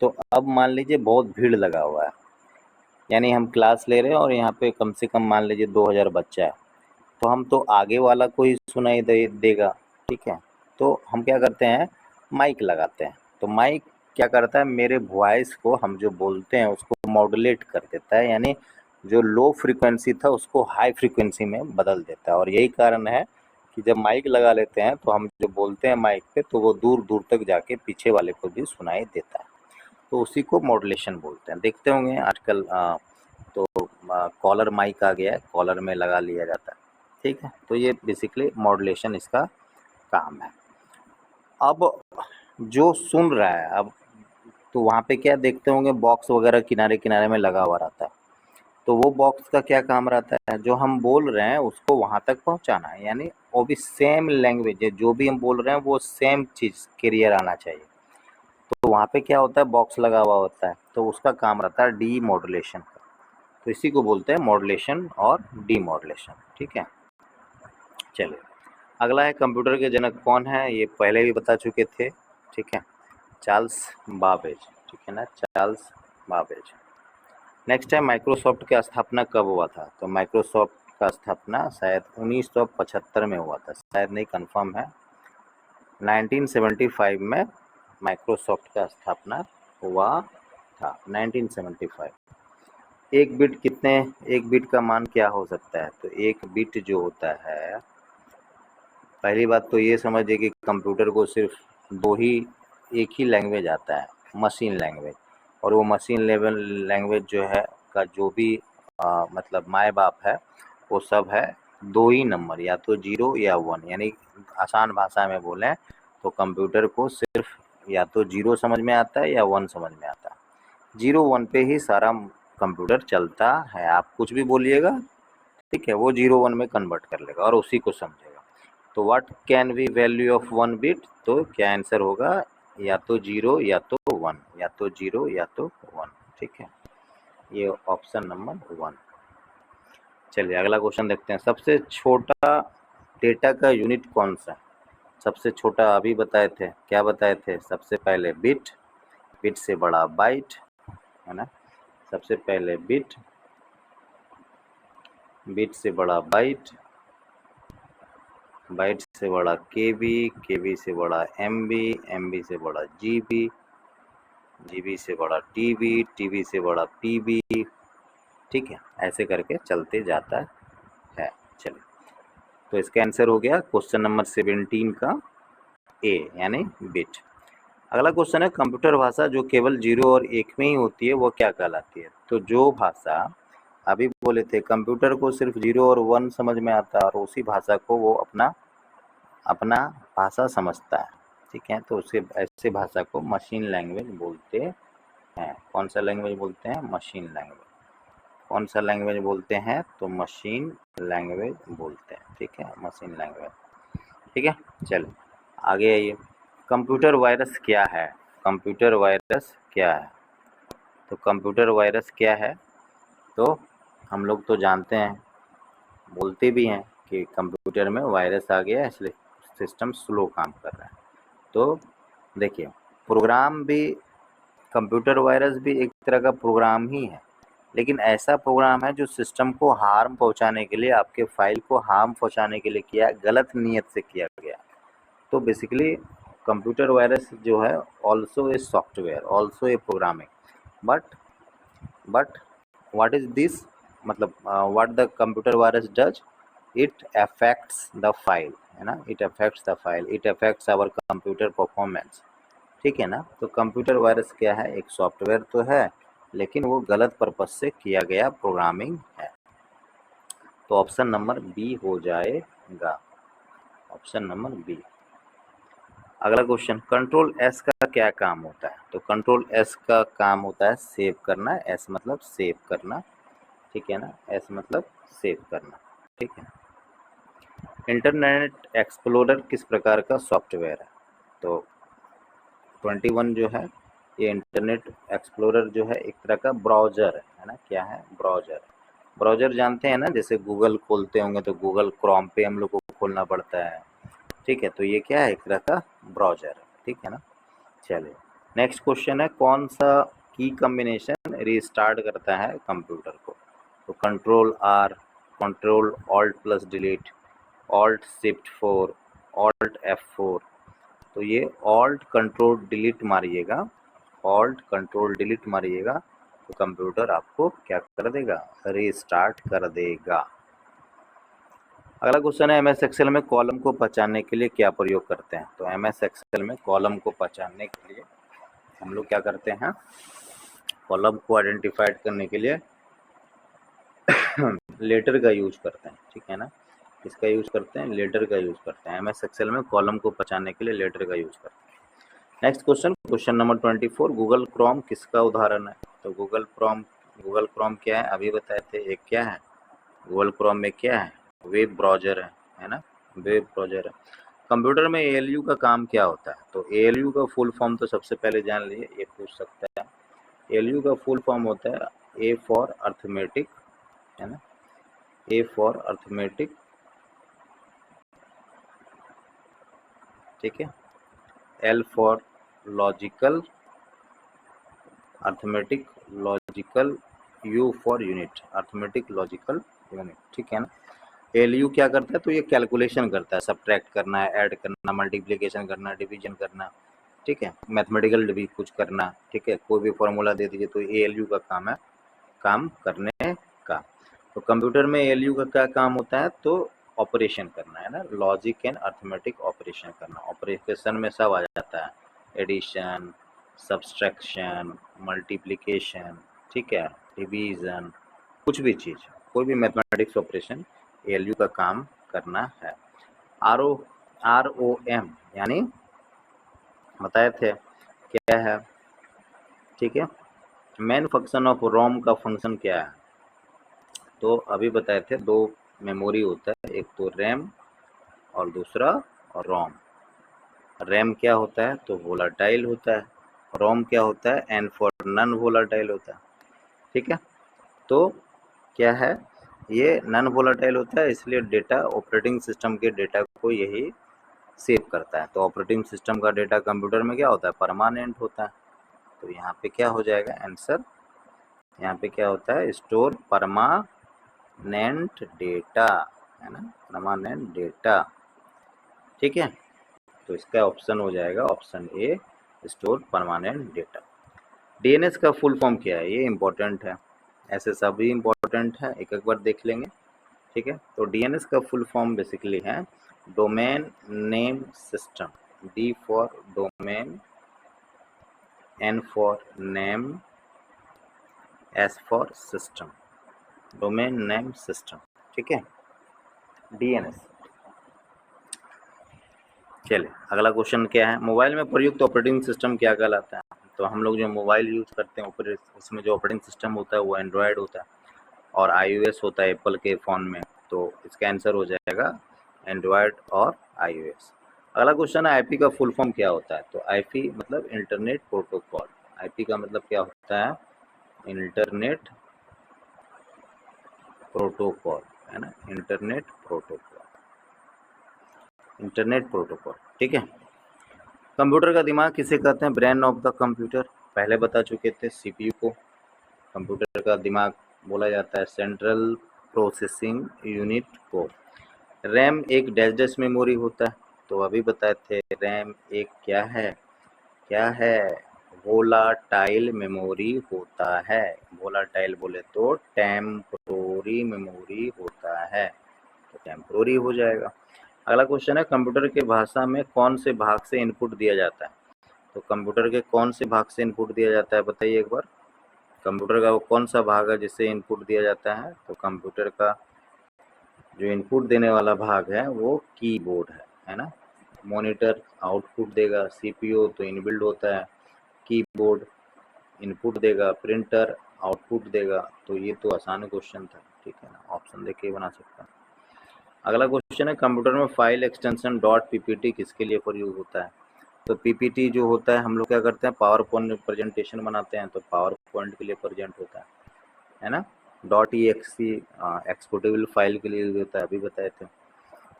Speaker 1: तो अब मान लीजिए बहुत भीड़ लगा हुआ है, यानी हम क्लास ले रहे हैं और यहाँ पे कम से कम मान लीजिए 2000 बच्चा है। तो हम तो आगे वाला को ही सुनाई देगा, ठीक है। तो हम क्या करते हैं? माइक लगाते हैं। तो माइक क्या करता है? मेरे वॉइस को, हम जो बोलते हैं उसको मॉड्यूलेट कर देता है, यानी जो लो फ्रीक्वेंसी था उसको हाई फ्रीक्वेंसी में बदल देता है। और यही कारण है कि जब माइक लगा लेते हैं तो हम जो बोलते हैं माइक पे, तो वो दूर दूर तक जाके पीछे वाले को भी सुनाई देता है। तो उसी को मॉड्यूलेशन बोलते हैं। देखते होंगे आजकल तो कॉलर माइक आ गया है, कॉलर में लगा लिया जाता है, ठीक है। तो ये बेसिकली मॉड्यूलेशन इसका काम है। अब जो सुन रहा है, अब तो वहाँ पे क्या देखते होंगे? बॉक्स वगैरह किनारे किनारे में लगा हुआ रहता है। तो वो बॉक्स का क्या काम रहता है? जो हम बोल रहे हैं उसको वहाँ तक पहुँचाना है, यानी वो भी सेम लैंग्वेज है, जो भी हम बोल रहे हैं वो सेम चीज़ क्लियर आना चाहिए। तो वहाँ पे क्या होता है? बॉक्स लगा हुआ होता है, तो उसका काम रहता है डी मॉड्यूलेशन का। तो इसी को बोलते हैं मॉड्यूलेशन और डी मॉड्यूलेशन, ठीक है। चलिए अगला है, कंप्यूटर के जनक कौन है? ये पहले भी बता चुके थे, ठीक है, चार्ल्स बाबेज, ठीक है ना, चार्ल्स बाबेज। नेक्स्ट है, माइक्रोसॉफ्ट की स्थापना कब हुआ था? तो माइक्रोसॉफ्ट का स्थापना शायद 1975 में हुआ था, शायद नहीं, कंफर्म है। 1975 में माइक्रोसॉफ्ट का स्थापना हुआ था, 1975। एक बिट कितने, एक बिट का मान क्या हो सकता है? तो एक बिट जो होता है, पहली बात तो ये समझिए कि कंप्यूटर को सिर्फ एक ही लैंग्वेज आता है, मशीन लैंग्वेज। और वो मशीन लेवल लैंग्वेज जो है का जो भी मतलब माए बाप है, वो सब है दो ही नंबर, या तो 0 या 1, यानी आसान भाषा में बोलें तो कंप्यूटर को सिर्फ या तो 0 समझ में आता है या 1 समझ में आता है। 0 1 पे ही सारा कंप्यूटर चलता है। आप कुछ भी बोलिएगा, ठीक है, वो 0 1 में कन्वर्ट कर लेगा और उसी को समझेगा। तो what can be value of 1 bit, तो क्या आंसर होगा, या तो 0 या तो 1, या तो 0 या तो 1, ठीक है, ये ऑप्शन नंबर 1। चलिए अगला क्वेश्चन देखते हैं। सबसे छोटा डेटा का यूनिट कौन सा है? सबसे छोटा अभी बताए थे, क्या बताए थे? सबसे पहले बिट, बिट से बड़ा बाइट, है ना। सबसे पहले बिट, बिट से बड़ा बाइट, बाइट से बड़ा केबी, केबी से बड़ा एमबी, एमबी से बड़ा जीबी, जीबी से बड़ा टीबी, टीबी से बड़ा पीबी, ठीक है, ऐसे करके चलते जाता है। चलिए, तो इसका आंसर हो गया क्वेश्चन नंबर 17 का ए, यानी बिट। अगला क्वेश्चन है, कंप्यूटर भाषा जो केवल 0 और 1 में ही होती है वो क्या कहलाती है? तो जो भाषा अभी बोले थे कंप्यूटर को सिर्फ 0 और 1 समझ में आता है और उसी भाषा को वो अपना भाषा समझता है, ठीक है, तो उसे ऐसे भाषा को मशीन लैंग्वेज बोलते हैं। कौन सा लैंग्वेज बोलते हैं? Machine language. कौन सा लैंग्वेज बोलते हैं? तो मशीन लैंग्वेज बोलते हैं, ठीक है, मशीन लैंग्वेज, ठीक है। चलिए आगे आइए। कंप्यूटर वायरस क्या है? कंप्यूटर वायरस क्या है? तो कंप्यूटर वायरस क्या है? तो हम लोग तो जानते हैं, बोलते भी हैं कि कंप्यूटर में वायरस आ गया इसलिए सिस्टम स्लो काम कर रहा है। तो देखिए, प्रोग्राम भी, कंप्यूटर वायरस भी एक तरह का प्रोग्राम ही है, लेकिन ऐसा प्रोग्राम है जो सिस्टम को हार्म पहुंचाने के लिए, आपके फाइल को हार्म पहुंचाने के लिए किया, गलत नीयत से किया गया। तो बेसिकली कंप्यूटर वायरस जो है also a software, also a programming, but what is this, मतलब what the computer virus does, it affects the file, है ना, it affects the file, it affects our computer performance, ठीक है ना। तो कंप्यूटर वायरस क्या है? एक सॉफ्टवेयर तो है, लेकिन वो गलत पर्पज से किया गया प्रोग्रामिंग है। तो ऑप्शन नंबर बी हो जाएगा, ऑप्शन नंबर बी। अगला क्वेश्चन, कंट्रोल एस का क्या काम होता है? तो कंट्रोल एस का काम होता है सेव करना, एस मतलब सेव करना, ठीक है ना, एस मतलब सेव करना, ठीक है। इंटरनेट एक्सप्लोरर किस प्रकार का सॉफ्टवेयर है? तो 21 जो है ये इंटरनेट एक्सप्लोरर जो है एक तरह का ब्राउज़र है ना, क्या है? ब्राउज़र। ब्राउज़र जानते हैं ना, जैसे गूगल खोलते होंगे तो गूगल क्रोम पे हम लोग को खोलना पड़ता है, ठीक है, तो ये क्या है? एक तरह का ब्राउज़र है, ठीक है ना। चलिए नेक्स्ट क्वेश्चन है, कौन सा की कॉम्बिनेशन रीस्टार्ट करता है कंप्यूटर को? तो control R, control alt plus delete, alt shift 4, alt F4। तो ये ऑल्ट कंट्रोल डिलीट मारिएगा, ऑल्ट कंट्रोल डिलीट मारिएगा तो कंप्यूटर आपको क्या कर देगा? रीस्टार्ट कर देगा। अगला क्वेश्चन है, एमएस एक्सेल में कॉलम को पहचानने के लिए क्या प्रयोग करते हैं? तो एमएस एक्सेल में कॉलम को पहचानने के लिए हम लोग क्या करते हैं? कॉलम को आइडेंटिफाइड करने के लिए लेटर का यूज करते हैं, ठीक है ना। किसका यूज करते हैं? लेटर का यूज करते हैं। एमएस एक्सेल में कॉलम को पहचानने के लिए लेटर का यूज करते हैं। Next question, question number 24, Google Chrome किसका उदाहरण है? तो गूगल क्रोम क्या है? अभी बताए थे, एक क्या है? गूगल क्रोम में क्या है? वेब ब्राउजर है ना, वेब ब्राउजर है। कंप्यूटर में एएलयू का काम क्या होता है? तो एएलयू का फुल फॉर्म तो सबसे पहले जान लीजिए, ये पूछ सकता है। एएलयू का फुल फॉर्म होता है ए फॉर अर्थमेटिक, है ना, ए फॉर अर्थमेटिक, ठीक है, L for logical, arithmetic logical, you for unit, arithmetic logical unit, ठीक है ना। एलयू क्या करता है? तो ये कैलकुलेशन करता है, सब्ट्रैक्ट करना है, ऐड करना, मल्टीप्लिकेशन करना, डिवीजन करना, ठीक है, मैथमेटिकल भी कुछ करना, ठीक है, कोई भी फॉर्मूला दे दीजिए तो एएलयू का काम है, काम करने का। तो कंप्यूटर में एएलयू का क्या काम होता है? तो ऑपरेशन करना, है ना, लॉजिक एंड अर्थमेटिक ऑपरेशन करना। ऑपरेशन में सब आ जाता है, एडिशन, सब्सट्रैक्शन, मल्टीप्लिकेशन, ठीक है, डिवीजन, कुछ भी चीज़, कोई भी मैथमेटिक्स ऑपरेशन एएलयू का काम करना है। ROM यानी बताए थे क्या है, ठीक है। मेन फंक्शन ऑफ रोम का फंक्शन क्या है, तो अभी बताए थे दो मेमोरी होता है, एक तो रैम और दूसरा रोम। रैम क्या होता है, तो वोलाटाइल होता है। रोम क्या होता है, एन फॉर नन वोलाटाइल होता है, ठीक है। तो क्या है, ये नन वोलाटाइल होता है, इसलिए डेटा ऑपरेटिंग सिस्टम के डेटा को यही सेव करता है। तो ऑपरेटिंग सिस्टम का डेटा कंप्यूटर में क्या होता है, परमानेंट होता है। तो यहाँ पे क्या हो जाएगा आंसर, यहाँ पे क्या होता है, स्टोर परमानेंट डेटा, है ना, परमानेंट डेटा, ठीक है। तो इसका ऑप्शन हो जाएगा option A, store permanent data. DNS का फुल फॉर्म क्या है, ये इंपॉर्टेंट है, ऐसे सभी इंपॉर्टेंट है, एक एक बार देख लेंगे, ठीक है। तो डीएनएस का फुल फॉर्म बेसिकली है domain name system. D for domain, N for name, S for system, domain name system, ठीक है, डीएनएस। चलिए अगला क्वेश्चन क्या है, मोबाइल में प्रयुक्त ऑपरेटिंग सिस्टम क्या कहलाता है। तो हम लोग जो मोबाइल यूज करते हैं उसमें जो ऑपरेटिंग सिस्टम होता है वो एंड्रॉयड होता है और iOS होता है एप्पल के फ़ोन में। तो इसका आंसर हो जाएगा एंड्रॉयड और iOS। अगला क्वेश्चन है आईपी का फुल फॉर्म क्या होता है। तो आईपी मतलब इंटरनेट प्रोटोकॉल। आईपी का मतलब क्या होता है, इंटरनेट प्रोटोकॉल, है ना, इंटरनेट प्रोटोकॉल, इंटरनेट प्रोटोकॉल, ठीक है। कंप्यूटर का दिमाग किसे कहते हैं, ब्रेन ऑफ द कंप्यूटर, पहले बता चुके थे, सीपीयू को कंप्यूटर का दिमाग बोला जाता है, सेंट्रल प्रोसेसिंग यूनिट को। रैम एक डैश डैश मेमोरी होता है, तो अभी बताए थे रैम एक क्या है, क्या है, वोलाटाइल मेमोरी होता है। वोलाटाइल बोले तो टेम्पोरी मेमोरी होता है, तो टेम्पोरी हो जाएगा। अगला क्वेश्चन है कंप्यूटर के भाषा में कौन से भाग से इनपुट दिया जाता है। तो कंप्यूटर के कौन से भाग से इनपुट दिया जाता है, बताइए एक बार। कंप्यूटर का वो कौन सा भाग है जिससे इनपुट दिया जाता है, तो कंप्यूटर का जो इनपुट देने वाला भाग है वो कीबोर्ड है ना। मॉनिटर आउटपुट देगा, सीपीयू तो इनबिल्ड होता है, कीबोर्ड इनपुट देगा, प्रिंटर आउटपुट देगा। तो ये तो आसान क्वेश्चन था, ठीक है ना, ऑप्शन देख के बना सकता है। अगला क्वेश्चन है कंप्यूटर में फाइल एक्सटेंशन डॉट पीपीटी किसके लिए प्रयोग होता है। तो पीपीटी जो होता है हम लोग क्या करते हैं, पावर पॉइंट प्रेजेंटेशन बनाते हैं, तो पावर पॉइंट के लिए प्रेजेंट होता है ना। डॉट EXE एक्सपोर्टेबल फाइल के लिए होता है, अभी बताए थे।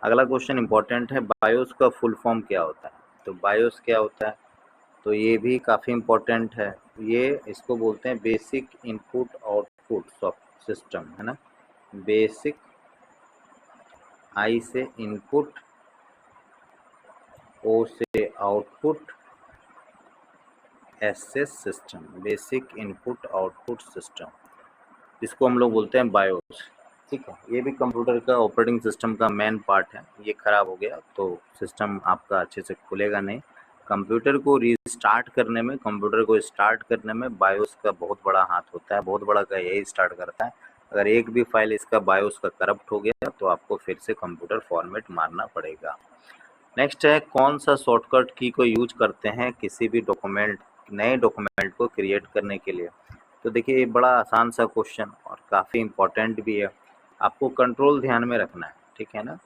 Speaker 1: अगला क्वेश्चन इंपॉर्टेंट है, बायोस का फुल फॉर्म क्या होता है। तो बायोस क्या होता है, तो ये भी काफ़ी इम्पोर्टेंट है, ये इसको बोलते हैं बेसिक इनपुट आउटपुट सिस्टम, है ना। बेसिक, आई से इनपुट, ओ से आउटपुट, एस से system, basic input output system, जिसको हम लोग बोलते हैं बायोस, ठीक है। ये भी कंप्यूटर का ऑपरेटिंग सिस्टम का मेन पार्ट है। ये खराब हो गया तो सिस्टम आपका अच्छे से खुलेगा नहीं। कंप्यूटर को रीस्टार्ट करने में, कंप्यूटर को स्टार्ट करने में बायोस का बहुत बड़ा हाथ होता है, बहुत बड़ा का यही स्टार्ट करता है। अगर एक भी फाइल इसका बायोस का करप्ट हो गया तो आपको फिर से कंप्यूटर फॉर्मेट मारना पड़ेगा। नेक्स्ट है कौन सा शॉर्टकट की को यूज करते हैं किसी भी डॉक्यूमेंट, नए डॉक्यूमेंट को क्रिएट करने के लिए। तो देखिए ये बड़ा आसान सा क्वेश्चन और काफ़ी इम्पोर्टेंट भी है, आपको कंट्रोल ध्यान में रखना है, ठीक है ना।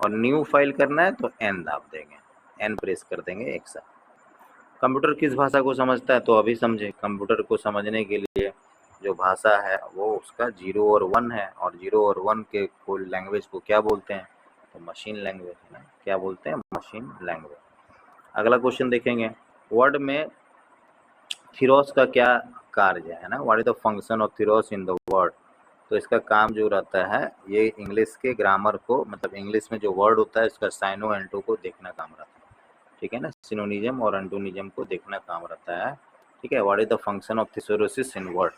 Speaker 1: और न्यू फाइल करना है तो एन दाब देंगे, एन प्रेस कर देंगे एक साथ। कंप्यूटर किस भाषा को समझता है, तो अभी समझे, कंप्यूटर को समझने के लिए जो भाषा है वो उसका 0 और 1 है, और 0 और 1 के कोई लैंग्वेज को क्या बोलते हैं, तो मशीन लैंग्वेज, है ना, क्या बोलते हैं, मशीन लैंग्वेज। अगला क्वेश्चन देखेंगे, वर्ड में थीरोस का क्या कार्य है ना, what is the function of thesaurus in the word. तो इसका काम जो रहता है, ये इंग्लिश के ग्रामर को, मतलब इंग्लिश में जो वर्ड होता है इसका साइनो एंटो को देखना काम रहता है, ठीक है ना, सिनोनिज्म और एंटोनिज्म को देखना काम रहता है, ठीक है। What is the function of thesaurus in word,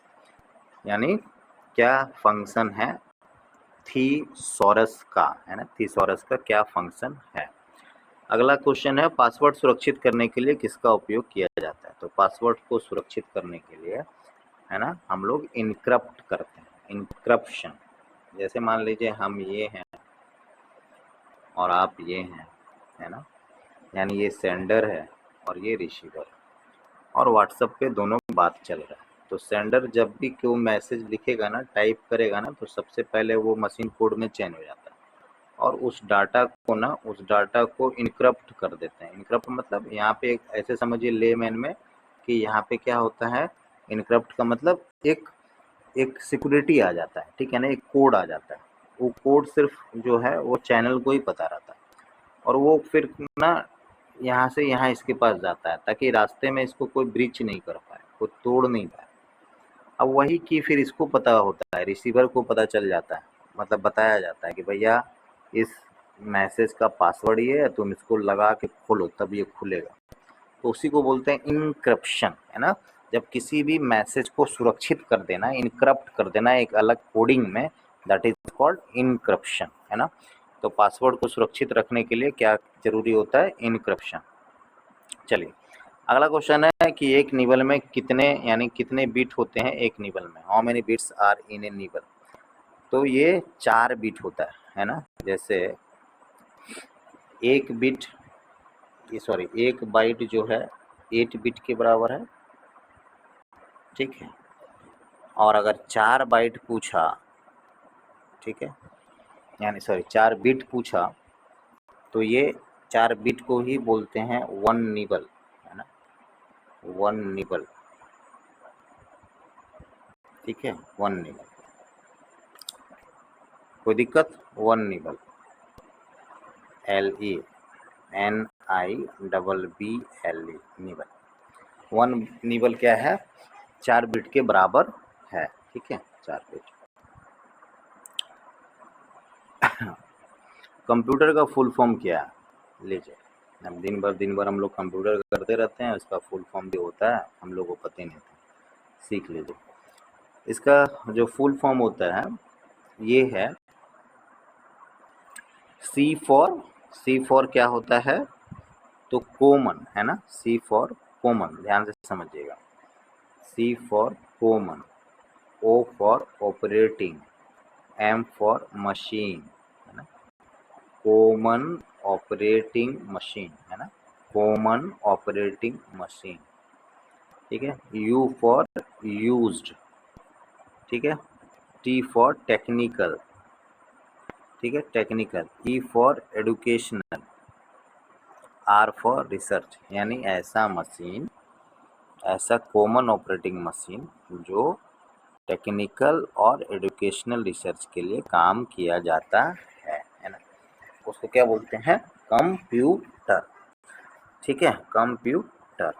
Speaker 1: यानी क्या फंक्शन है थीसॉरस का, है ना, थीसॉरस का क्या फंक्शन है। अगला क्वेश्चन है पासवर्ड सुरक्षित करने के लिए किसका उपयोग किया जाता है। तो पासवर्ड को सुरक्षित करने के लिए, है ना, हम लोग इनक्रप्ट करते हैं, इनक्रप्शन। जैसे मान लीजिए हम ये हैं और आप ये हैं, है ना, यानी ये सेंडर है और ये रिसीवर, और व्हाट्सएप पे दोनों बात चल रहा है। तो सेंडर जब भी कोई मैसेज लिखेगा ना, टाइप करेगा ना, तो सबसे पहले वो मशीन कोड में चेंज हो जाता है और उस डाटा को इनक्रप्ट कर देते हैं। इनक्रप्ट मतलब यहाँ पे एक ऐसे समझिए लेमैन में कि यहाँ पे क्या होता है, इनक्रप्ट का मतलब एक सिक्योरिटी आ जाता है, ठीक है ना, एक कोड आ जाता है। वो कोड सिर्फ जो है वो चैनल को ही पता रहता है और वो फिर ना यहाँ से यहाँ इसके पास जाता है ताकि रास्ते में इसको कोई ब्रीच नहीं कर पाए, कोई तोड़ नहीं पाए। अब वही कि फिर इसको पता होता है, रिसीवर को पता चल जाता है, मतलब बताया जाता है कि भैया इस मैसेज का पासवर्ड ये है, तुम इसको लगा के खोलो तब ये खुलेगा। तो उसी को बोलते हैं इनक्रप्शन, है ना। जब किसी भी मैसेज को सुरक्षित कर देना, इनक्रप्ट कर देना एक अलग कोडिंग में, दैट इज कॉल्ड इनक्रप्शन, है ना। तो पासवर्ड को सुरक्षित रखने के लिए क्या जरूरी होता है, इनक्रप्शन। चलिए अगला क्वेश्चन है कि एक निबल में कितने यानी कितने बिट होते हैं एक निबल में, how many bits are in a nibble. तो ये 4 बिट होता है ना। जैसे एक बाइट जो है 8 बिट के बराबर है, ठीक है। और अगर 4 बाइट पूछा, ठीक है, यानी 4 बिट पूछा, तो ये 4 बिट को ही बोलते हैं 1 निबल, है ना, 1 निबल, ठीक है, 1 निबल। कोई दिक्कत, 1 निबल, LENIBBLE निबल। 1 निबल क्या है, 4 बिट के बराबर है, ठीक है, 4 बिट। कंप्यूटर का फुल फॉर्म क्या है, लीजिए। अब दिन भर हम लोग कंप्यूटर करते रहते हैं, उसका फुल फॉर्म भी होता है, हम लोग को पता ही नहीं था, सीख लीजिए। इसका जो फुल फॉर्म होता है ये है सी फॉर क्या होता है, तो कॉमन, है ना, सी फॉर कॉमन, ध्यान से समझिएगा। C for common, O for operating, M for machine, है ना, कॉमन ऑपरेटिंग मशीन, है ना, कॉमन ऑपरेटिंग मशीन, ठीक है। यू फॉर यूज्ड, ठीक है। टी फॉर टेक्निकल, ठीक है, technical. E for educational, R for research, यानी ऐसा कॉमन ऑपरेटिंग मशीन जो टेक्निकल और एजुकेशनल रिसर्च के लिए काम किया जाता है ना, उसको क्या बोलते हैं, कंप्यूटर, ठीक है, computer.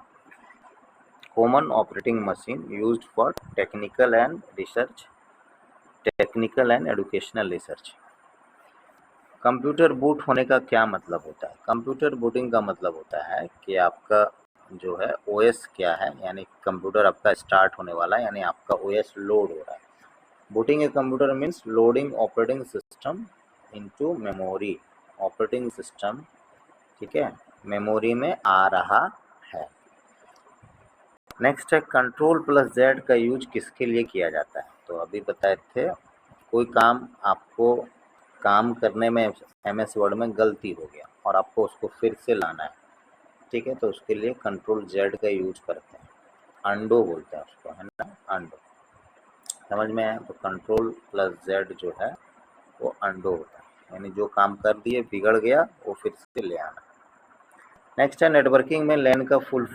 Speaker 1: Common operating machine used for technical and educational research. Computer boot होने का क्या मतलब होता है, कंप्यूटर बूटिंग का मतलब होता है कि आपका जो है ओएस क्या है, यानी कंप्यूटर आपका स्टार्ट होने वाला है, यानी आपका ओएस लोड हो रहा है। Booting a computer means loading operating system into memory, operating system, ठीक है, मेमोरी में आ रहा है। नेक्स्ट है कंट्रोल प्लस जेड का यूज किसके लिए किया जाता है, तो अभी बताए थे कोई काम आपको काम करने में MS वर्ड में गलती हो गया और आपको उसको फिर से लाना है, ठीक है, तो उसके लिए कंट्रोल जेड का यूज करते हैं, अंडो बोलते हैं उसको, है ना, अंडो, समझ में आया। तो कंट्रोल प्लस जेड जो है वो अंडो होता है, यानी जो काम कर दिए बिगड़ गया वो फिर से ले आना। नेक्स्ट है नेटवर्किंग में लैन का फुल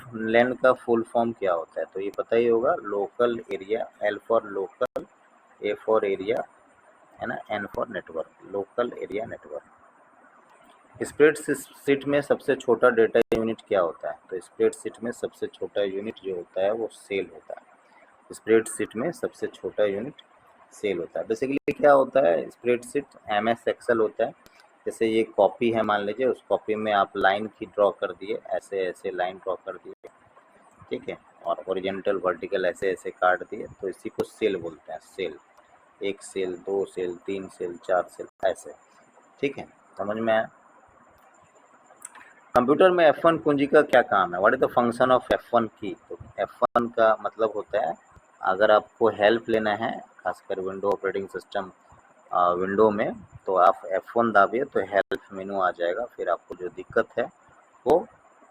Speaker 1: फॉर्म क्या होता है, तो ये पता ही होगा, local area, L for local, A for area, है ना, N for network, local area network. Spreadsheet में सबसे छोटा डेटा यूनिट क्या होता है, तो स्प्रेडशीट में सबसे छोटा यूनिट जो होता है वो सेल होता है। स्प्रेडशीट में सबसे छोटा यूनिट सेल होता है। बेसिकली क्या होता है, स्प्रेडशीट MS एक्सेल होता है। जैसे ये कॉपी है, मान लीजिए, उस कॉपी में आप लाइन की ड्रॉ कर दिए, ऐसे ऐसे लाइन ड्रॉ कर दिए, ठीक है, और ओरिजेंटल वर्टिकल ऐसे ऐसे काट दिए, तो इसी को सेल बोलते हैं, cell, 1 cell, 2 cell, 3 cell, 4 cell, ऐसे, ठीक है, समझ में आया। कंप्यूटर में F1 कुंजी का क्या काम है, what is the function of F1 की, तो F1 का मतलब होता है अगर आपको हेल्प लेना है, खासकर विंडो ऑपरेटिंग सिस्टम विंडो में, तो आप F1 दाबिए तो हेल्प मेनू आ जाएगा, फिर आपको जो दिक्कत है वो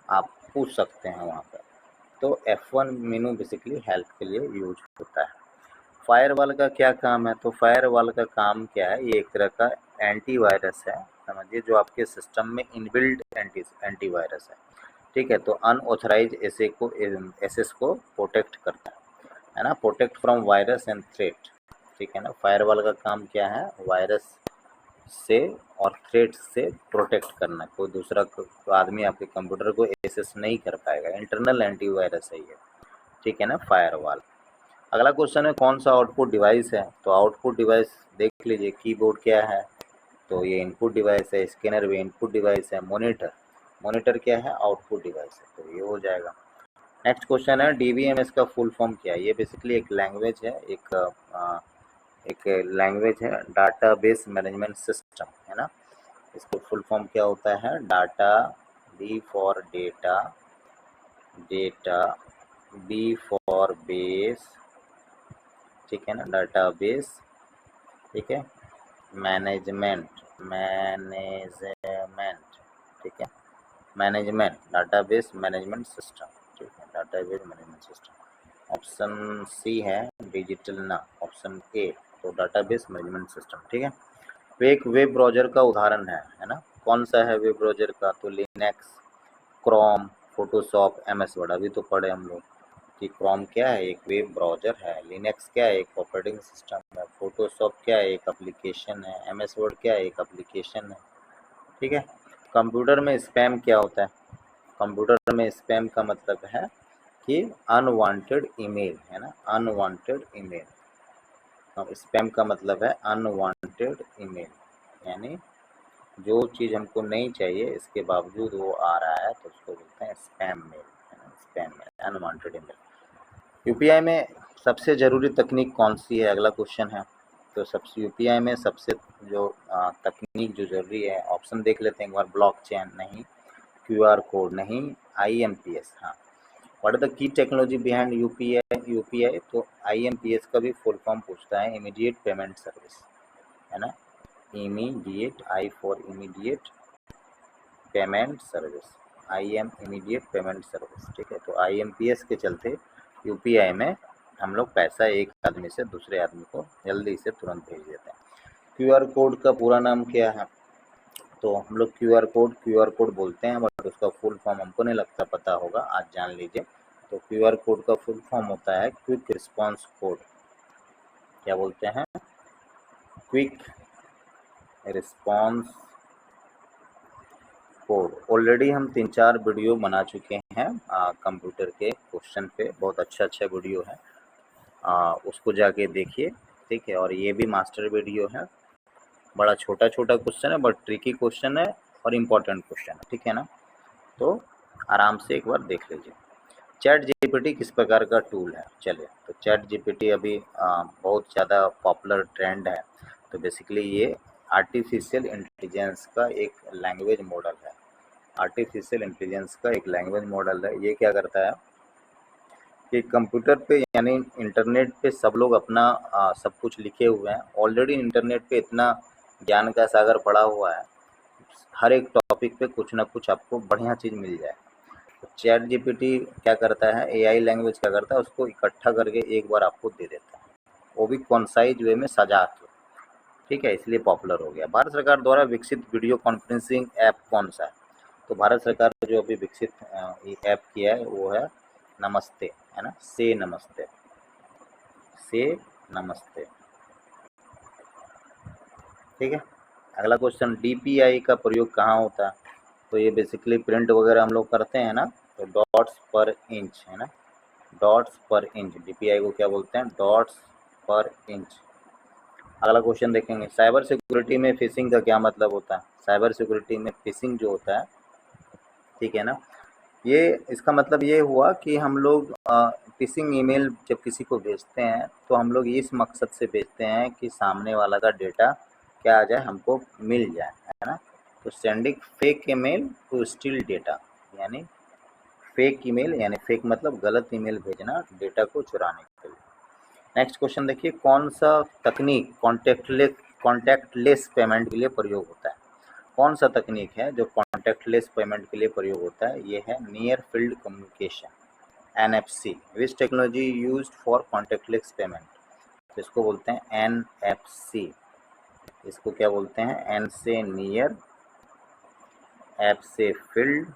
Speaker 1: आप पूछ सकते हैं वहाँ पर। तो F1 मेनू बेसिकली हेल्प के लिए यूज होता है। फायरवॉल का क्या काम है? तो फायरवॉल का काम क्या है, ये एक तरह का एंटीवायरस है, समझिए, जो आपके सिस्टम में इनबिल्ट एंटीवायरस है, ठीक है। तो अनऑथराइज एसेस को प्रोटेक्ट करता है ना, protect from virus and threat, ठीक है ना। फायरवॉल का काम क्या है, वायरस से और थ्रेट से प्रोटेक्ट करना, कोई दूसरा आदमी आपके कंप्यूटर को एक्सेस नहीं कर पाएगा, इंटरनल एंटीवायरस है ये, ठीक है ना, फायरवॉल। अगला क्वेश्चन है कौन सा आउटपुट डिवाइस है? तो आउटपुट डिवाइस देख लीजिए, कीबोर्ड क्या है, तो ये इनपुट डिवाइस है, स्कैनर भी इनपुट डिवाइस है, मॉनिटर क्या है, आउटपुट डिवाइस है, तो ये हो जाएगा। नेक्स्ट क्वेश्चन है डीबीएमएस का फुल फॉर्म क्या है? ये बेसिकली एक लैंग्वेज है, एक लैंग्वेज है, डाटाबेस मैनेजमेंट सिस्टम, है ना। इसको फुल फॉर्म क्या होता है? Data, D for data, B for base, ठीक है ना, डाटाबेस, ठीक है, मैनेजमेंट, ठीक है, मैनेजमेंट, डाटाबेस मैनेजमेंट सिस्टम, ठीक है, database management system. Option C है डिजिटल ना, ऑप्शन ए, तो डाटाबेस मैनेजमेंट सिस्टम, ठीक है। तो एक वेब ब्राउज़र का उदाहरण है ना, कौन सा है वेब ब्राउज़र का? तो Linux, Chrome, Photoshop, MS word, अभी तो पढ़े हम लोग कि क्रोम क्या है, एक वेब ब्राउज़र है, लिनक्स क्या है, एक ऑपरेटिंग सिस्टम है, फोटोशॉप क्या है, एक एप्लीकेशन है, MS वर्ड क्या है, एक एप्लीकेशन है, ठीक है। कंप्यूटर में स्पैम क्या होता है? कंप्यूटर में स्पैम का मतलब है कि अनवांटेड ईमेल, है ना, अनवांटेड ईमेल। स्पैम का मतलब है अनवांटेड ईमेल, यानी जो चीज़ हमको नहीं चाहिए इसके बावजूद वो आ रहा है, तो उसको बोलते हैं स्पैम मेल, है ना, spam mail, unwanted email. UPI में सबसे ज़रूरी तकनीक कौन सी है? अगला क्वेश्चन है। तो सबसे यूपीआई में सबसे जो तकनीक जो ज़रूरी है, ऑप्शन देख लेते हैं एक बार। ब्लॉकचेन नहीं, क्यूआर कोड नहीं, आईएमपीएस हाँ। What are the key technology behind UPI? तो आईएमपीएस का भी फुल फॉर्म पूछता है, इमीडिएट पेमेंट सर्विस, है ना, immediate, I for immediate payment service, IM immediate payment service, ठीक है। तो आईएमपीएस के चलते यूपीआई में हम लोग पैसा एक आदमी से दूसरे आदमी को जल्दी से तुरंत भेज देते हैं। क्यूआर कोड का पूरा नाम क्या है? तो हम लोग क्यूआर कोड बोलते हैं, बट उसका फुल फॉर्म हमको नहीं लगता पता होगा, आज जान लीजिए। तो क्यूआर कोड का फुल फॉर्म होता है क्विक रिस्पॉन्स कोड। क्या बोलते हैं? Quick response code. ऑलरेडी हम 3-4 वीडियो बना चुके हैं कंप्यूटर के क्वेश्चन पे, बहुत अच्छा वीडियो है, उसको जाके देखिए, ठीक है। और ये भी मास्टर वीडियो है, बड़ा छोटा क्वेश्चन है, बट ट्रिकी क्वेश्चन है और इम्पोर्टेंट क्वेश्चन है, ठीक है ना। तो आराम से एक बार देख लीजिए। चैट जीपीटी किस प्रकार का टूल है? चलिए, तो चैट जीपीटी अभी बहुत ज़्यादा पॉपुलर ट्रेंड है। तो बेसिकली ये आर्टिफिशियल इंटेलिजेंस का एक लैंग्वेज मॉडल है, आर्टिफिशियल इंटेलिजेंस का एक लैंग्वेज मॉडल है। ये क्या करता है कि कंप्यूटर पे यानी इंटरनेट पे सब लोग अपना सब कुछ लिखे हुए हैं, ऑलरेडी इंटरनेट पे इतना ज्ञान का सागर पड़ा हुआ है, हर एक टॉपिक पे कुछ ना कुछ आपको बढ़िया चीज़ मिल जाए। तो चैट जीपीटी क्या करता है, एआई लैंग्वेज क्या करता है, उसको इकट्ठा करके एक बार आपको दे देता है, वो भी कॉन्साइज वे में सजा के, ठीक है, इसलिए पॉपुलर हो गया। भारत सरकार द्वारा विकसित वीडियो कॉन्फ्रेंसिंग ऐप कौन सा है? तो भारत सरकार ने जो अभी विकसित ये ऐप किया है वो है नमस्ते, है ना, से नमस्ते, ठीक है। अगला क्वेश्चन, डीपीआई का प्रयोग कहाँ होता है? तो ये बेसिकली प्रिंट वगैरह हम लोग करते हैं ना, तो डॉट्स पर इंच, है ना, डॉट्स पर इंच, डीपीआई को क्या बोलते हैं? डॉट्स पर इंच। अगला क्वेश्चन देखेंगे, साइबर सिक्योरिटी में फिशिंग का क्या मतलब होता है? साइबर सिक्योरिटी में फिशिंग जो होता है, ठीक है ना, ये इसका मतलब ये हुआ कि हम लोग फिशिंग ईमेल जब किसी को भेजते हैं तो हम लोग इस मकसद से भेजते हैं कि सामने वाला का डेटा क्या आ जाए, हमको मिल जाए, है ना। तो sending fake email to steal data, यानी फेक ईमेल, यानी फेक मतलब गलत ईमेल भेजना डेटा को चुराने के लिए। नेक्स्ट क्वेश्चन देखिए, कौन सा तकनीक कॉन्टैक्टलेस पेमेंट के लिए प्रयोग होता है। कौन सा तकनीक है जो कॉन्टैक्टलेस पेमेंट के लिए प्रयोग होता है? ये है near field communication, NFC। Which technology used for contactless payment? तो इसको बोलते हैं NFC। इसको क्या बोलते हैं? N से नियर, F से फील्ड,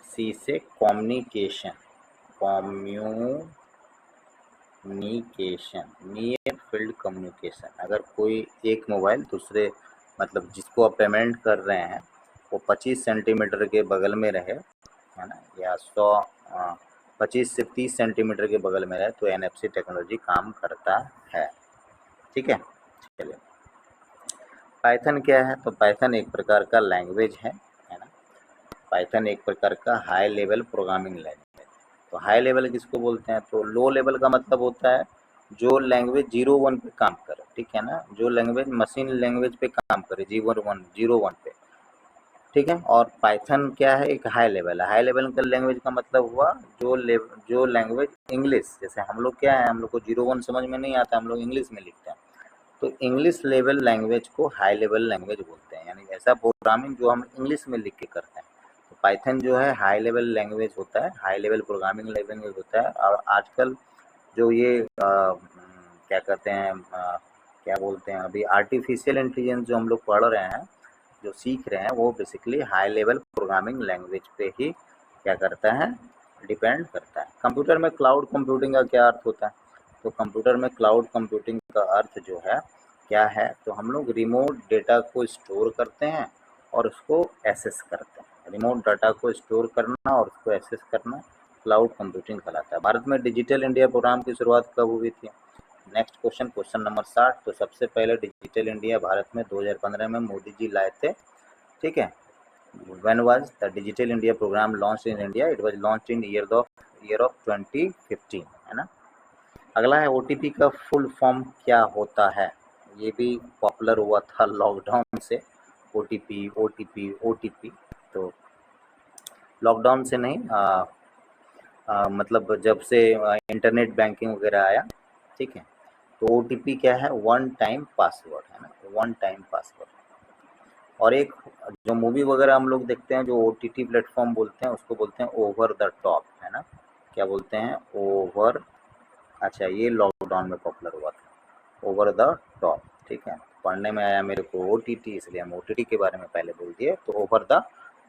Speaker 1: C से कम्युनिकेशन, नियर फील्ड कम्युनिकेशन। अगर कोई एक मोबाइल दूसरे, मतलब जिसको आप पेमेंट कर रहे हैं वो 25 सेंटीमीटर के बगल में रहे, है ना, या 25 से 30 सेंटीमीटर के बगल में रहे, तो NFC टेक्नोलॉजी काम करता है। ठीक है, चलिए। पाइथन क्या है? तो पाइथन एक प्रकार का लैंग्वेज है ना। पाइथन एक प्रकार का हाई लेवल प्रोग्रामिंग लैंग्वेज। तो हाई लेवल किसको बोलते हैं? तो लो लेवल का मतलब होता है जो लैंग्वेज 0-1 पे काम करे, ठीक है ना, जो लैंग्वेज मशीन लैंग्वेज पे काम करे 0-1 पे, ठीक है। और पाइथन क्या है? एक हाई लेवल है। हाई लेवल का लैंग्वेज का मतलब हुआ जो लैंग्वेज इंग्लिश, जैसे हम लोग क्या है, हम लोग को 0-1 समझ में नहीं आता, हम लोग इंग्लिश में लिखते हैं, तो इंग्लिश लेवल लैंग्वेज को हाई लेवल लैंग्वेज बोलते हैं, यानी ऐसा प्रोग्रामिंग जो हम इंग्लिश में लिख के करते हैं। तो पाइथन जो है हाई लेवल लैंग्वेज होता है, हाई लेवल प्रोग्रामिंग लैंग्वेज होता है। और आजकल जो ये क्या कहते हैं, क्या बोलते हैं, अभी आर्टिफिशियल इंटेलिजेंस जो हम लोग पढ़ रहे हैं, जो सीख रहे हैं, वो basically high level programming language पे ही क्या करता है, डिपेंड करता है। कंप्यूटर में क्लाउड कंप्यूटिंग का क्या अर्थ होता है? तो कंप्यूटर में क्लाउड कंप्यूटिंग का अर्थ जो है क्या है, तो हम लोग रिमोट डेटा को स्टोर करते हैं और उसको एक्सेस करते हैं। रिमोट डाटा को स्टोर करना और उसको एक्सेस करना क्लाउड कंप्यूटिंग कहलाता है। भारत में डिजिटल इंडिया प्रोग्राम की शुरुआत कब हुई थी? Next question, question number 60। तो सबसे पहले डिजिटल इंडिया भारत में 2015 में मोदी जी लाए थे, ठीक है। When was the Digital India program launched in India? It was launched in year of 2015, है ना। अगला है OTP का फुल फॉर्म क्या होता है? ये भी पॉपुलर हुआ था लॉकडाउन से, OTP। तो लॉकडाउन से नहीं, मतलब जब से इंटरनेट बैंकिंग वगैरह आया, ठीक है। तो OTP क्या है? वन टाइम पासवर्ड, है ना, वन टाइम पासवर्ड। और एक जो मूवी वगैरह हम लोग देखते हैं, जो OTT प्लेटफॉर्म बोलते हैं, उसको बोलते हैं ओवर द टॉप, है ना। क्या बोलते हैं? ओवर, अच्छा, ये लॉकडाउन में पॉपुलर हुआ था, ओवर द टॉप, ठीक है। पढ़ने में आया मेरे को OTT, इसलिए हम OTT के बारे में पहले बोल दिए, तो ओवर द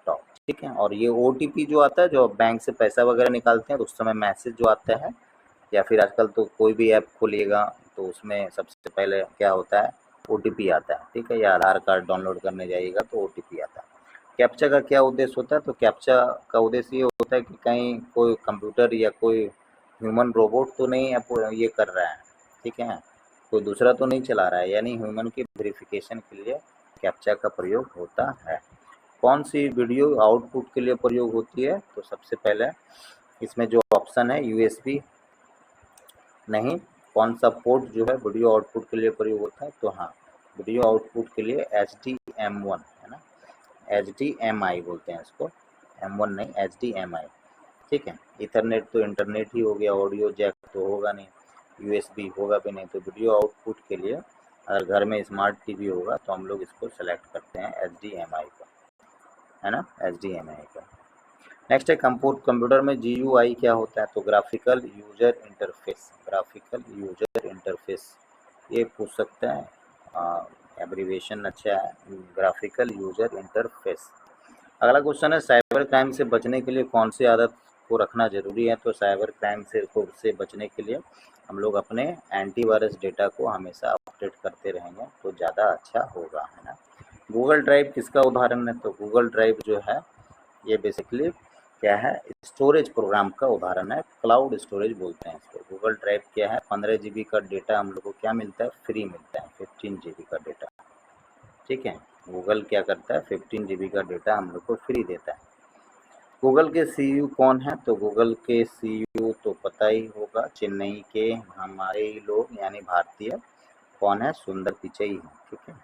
Speaker 1: टॉप, ठीक है। और ये OTP जो आता है, जो बैंक से पैसा वगैरह निकालते हैं तो उस समय मैसेज जो आता है, या फिर आजकल तो कोई भी ऐप खोलिएगा तो उसमें सबसे पहले क्या होता है, OTP आता है, ठीक है। या आधार कार्ड डाउनलोड करने जाइएगा तो OTP आता है। कैप्चा का क्या उद्देश्य होता है? तो कैप्चा का उद्देश्य ये होता है कि कहीं कोई कंप्यूटर या कोई ह्यूमन रोबोट तो नहीं ये कर रहा है, ठीक है, कोई दूसरा तो नहीं चला रहा है, यानी ह्यूमन की वेरिफिकेशन के लिए कैप्चा का प्रयोग होता है। कौन सी वीडियो आउटपुट के लिए प्रयोग होती है? तो सबसे पहले इसमें जो ऑप्शन है USB, नहीं, कौन सा पोर्ट जो है वीडियो आउटपुट के लिए प्रयोग होता है? तो हाँ, वीडियो आउटपुट के लिए HDMI, है ना, HDMI बोलते हैं इसको, M1 नहीं, HDMI, ठीक है। इथरनेट तो इंटरनेट ही हो गया, ऑडियो जैक तो होगा नहीं, USB होगा भी नहीं। तो वीडियो आउटपुट के लिए अगर घर में स्मार्ट TV होगा तो हम लोग इसको सेलेक्ट करते हैं HDMI का, है ना, HDMI का। नेक्स्ट है कंप्यूटर में GUI क्या होता है? तो graphical user interface, graphical user interface, ये पूछ सकते हैं, एब्रीविएशन अच्छा है, ग्राफिकल यूजर इंटरफेस। अगला क्वेश्चन है साइबर क्राइम से बचने के लिए कौन सी आदत को रखना जरूरी है? तो साइबर क्राइम से बचने के लिए हम लोग अपने एंटीवायरस डेटा को हमेशा अपडेट करते रहेंगे तो ज़्यादा अच्छा होगा, है ना। गूगल ड्राइव किसका उदाहरण है? तो गूगल ड्राइव जो है ये बेसिकली क्या है, स्टोरेज प्रोग्राम का उदाहरण है, क्लाउड स्टोरेज बोलते हैं इसको। गूगल ड्राइव क्या है? 15 GB का डेटा हम लोग को क्या मिलता है? फ्री मिलता है, 15 GB का डेटा, ठीक है। गूगल क्या करता है? 15 GB का डेटा हम लोग को फ्री देता है। गूगल के CEO कौन है? तो गूगल के CEO तो पता ही होगा, चेन्नई के हमारे ही लोग यानी भारतीय, कौन है? सुंदर पिचई है, ठीक है।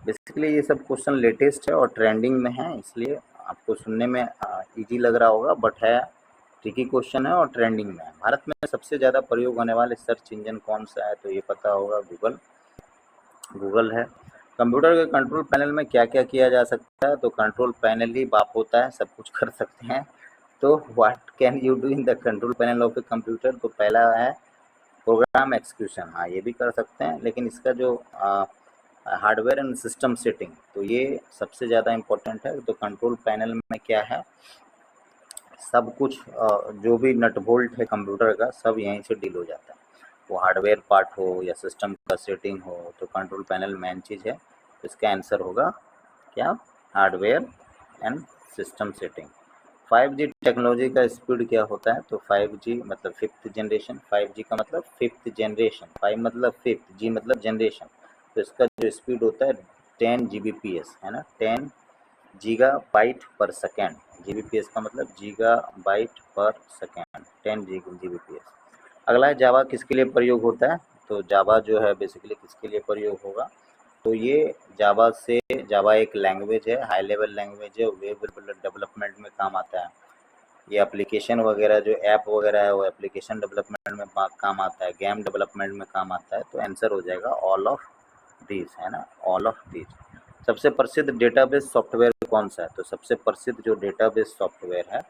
Speaker 1: बेसिकली ये सब क्वेश्चन लेटेस्ट है और ट्रेंडिंग में है, इसलिए आपको सुनने में इजी लग रहा होगा, बट है ट्रिकी क्वेश्चन है और ट्रेंडिंग में है। भारत में सबसे ज़्यादा प्रयोग होने वाले सर्च इंजन कौन सा है? तो ये पता होगा, गूगल है। कंप्यूटर के कंट्रोल पैनल में क्या क्या किया जा सकता है? तो कंट्रोल पैनल ही बाप होता है, सब कुछ कर सकते हैं। तो what can you do in the control panel of a computer? तो पहला है प्रोग्राम एक्सिक्यूशन, हाँ ये भी कर सकते हैं, लेकिन इसका जो हार्डवेयर एंड सिस्टम सेटिंग, तो ये सबसे ज़्यादा इम्पोर्टेंट है। तो कंट्रोल पैनल में क्या है, सब कुछ जो भी नट बोल्ट है कंप्यूटर का, सब यहीं से डील हो जाता है। वो हार्डवेयर पार्ट हो या सिस्टम का सेटिंग हो, तो कंट्रोल पैनल मेन चीज़ है। इसका आंसर होगा क्या? Hardware and system setting. 5G technology का स्पीड क्या होता है? तो 5G मतलब फिफ्थ जनरेशन, 5G का मतलब फिफ्थ जनरेशन, 5 मतलब फिफ्थ, G मतलब जनरेशन। तो इसका जो स्पीड होता है 10 Gbps है ना, 10 गीगाबाइट पर सेकेंड। Gbps का मतलब गीगाबाइट पर सेकेंड, 10 Gbps। अगला है जावा किसके लिए प्रयोग होता है? तो जावा जो है बेसिकली किसके लिए प्रयोग होगा? तो ये जावा एक लैंग्वेज है, हाई लेवल लैंग्वेज है, वेब डेवलपमेंट में काम आता है। ये एप्लीकेशन वगैरह जो ऐप वगैरह है वो एप्लीकेशन डेवलपमेंट में काम आता है, गेम डेवलपमेंट में काम आता है। तो आंसर हो जाएगा ऑल ऑफ दीज, है ना, ऑल ऑफ दीज। सबसे प्रसिद्ध डेटाबेस सॉफ्टवेयर कौन सा है? तो सबसे प्रसिद्ध जो डेटाबेस सॉफ्टवेयर है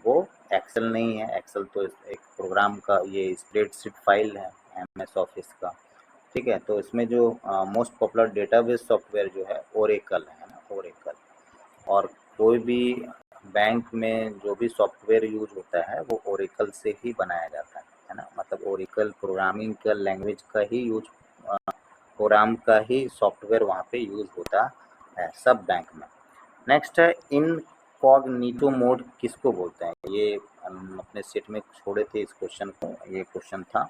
Speaker 1: वो एक्सेल नहीं है। एक्सेल तो एक प्रोग्राम का, ये स्प्रेडशीट फाइल है MS ऑफिस का, ठीक है। तो इसमें जो मोस्ट पॉपुलर डेटाबेस सॉफ्टवेयर जो है ओरेकल है ना, ओरेकल। और कोई भी बैंक में जो भी सॉफ्टवेयर यूज होता है वो ओरेकल से ही बनाया जाता है ना, मतलब ओरेकल प्रोग्रामिंग का लैंग्वेज का ही यूज, प्रोग्राम का ही सॉफ्टवेयर वहाँ पे यूज होता है सब बैंक में। नेक्स्ट है इनकॉग्निटो मोड किसको बोलते हैं? ये हम अपने सेट में छोड़े थे इस क्वेश्चन को, ये क्वेश्चन था।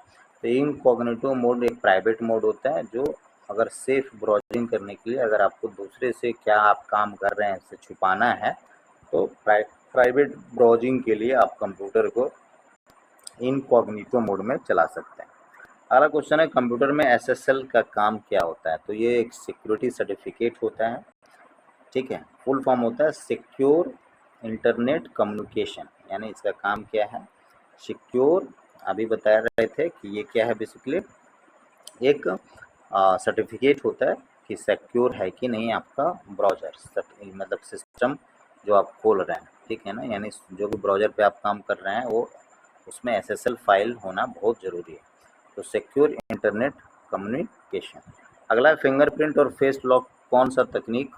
Speaker 1: तो इनकॉग्निटो मोड एक प्राइवेट मोड होता है जो अगर सेफ ब्राउजिंग करने के लिए, अगर आपको दूसरे से क्या आप काम कर रहे हैं इसे छुपाना है, तो प्राइवेट ब्राउजिंग के लिए आप कंप्यूटर को इनकॉग्निटो मोड में चला सकते हैं। अगला क्वेश्चन है कंप्यूटर में SSL का काम क्या होता है? तो ये एक सिक्योरिटी सर्टिफिकेट होता है, ठीक है। फुल फॉर्म होता है सिक्योर इंटरनेट कम्युनिकेशन, यानी इसका काम क्या है? सिक्योर, अभी बता रहे थे कि ये क्या है, बेसिकली एक सर्टिफिकेट होता है कि सिक्योर है कि नहीं आपका ब्राउज़र, मतलब सिस्टम जो आप खोल रहे हैं, ठीक है ना, यानी जो भी ब्राउज़र पे आप काम कर रहे हैं वो उसमें SSL फाइल होना बहुत ज़रूरी है। तो सिक्योर इंटरनेट कम्युनिकेशन। अगला है फिंगरप्रिंट और फेस लॉक कौन सा तकनीक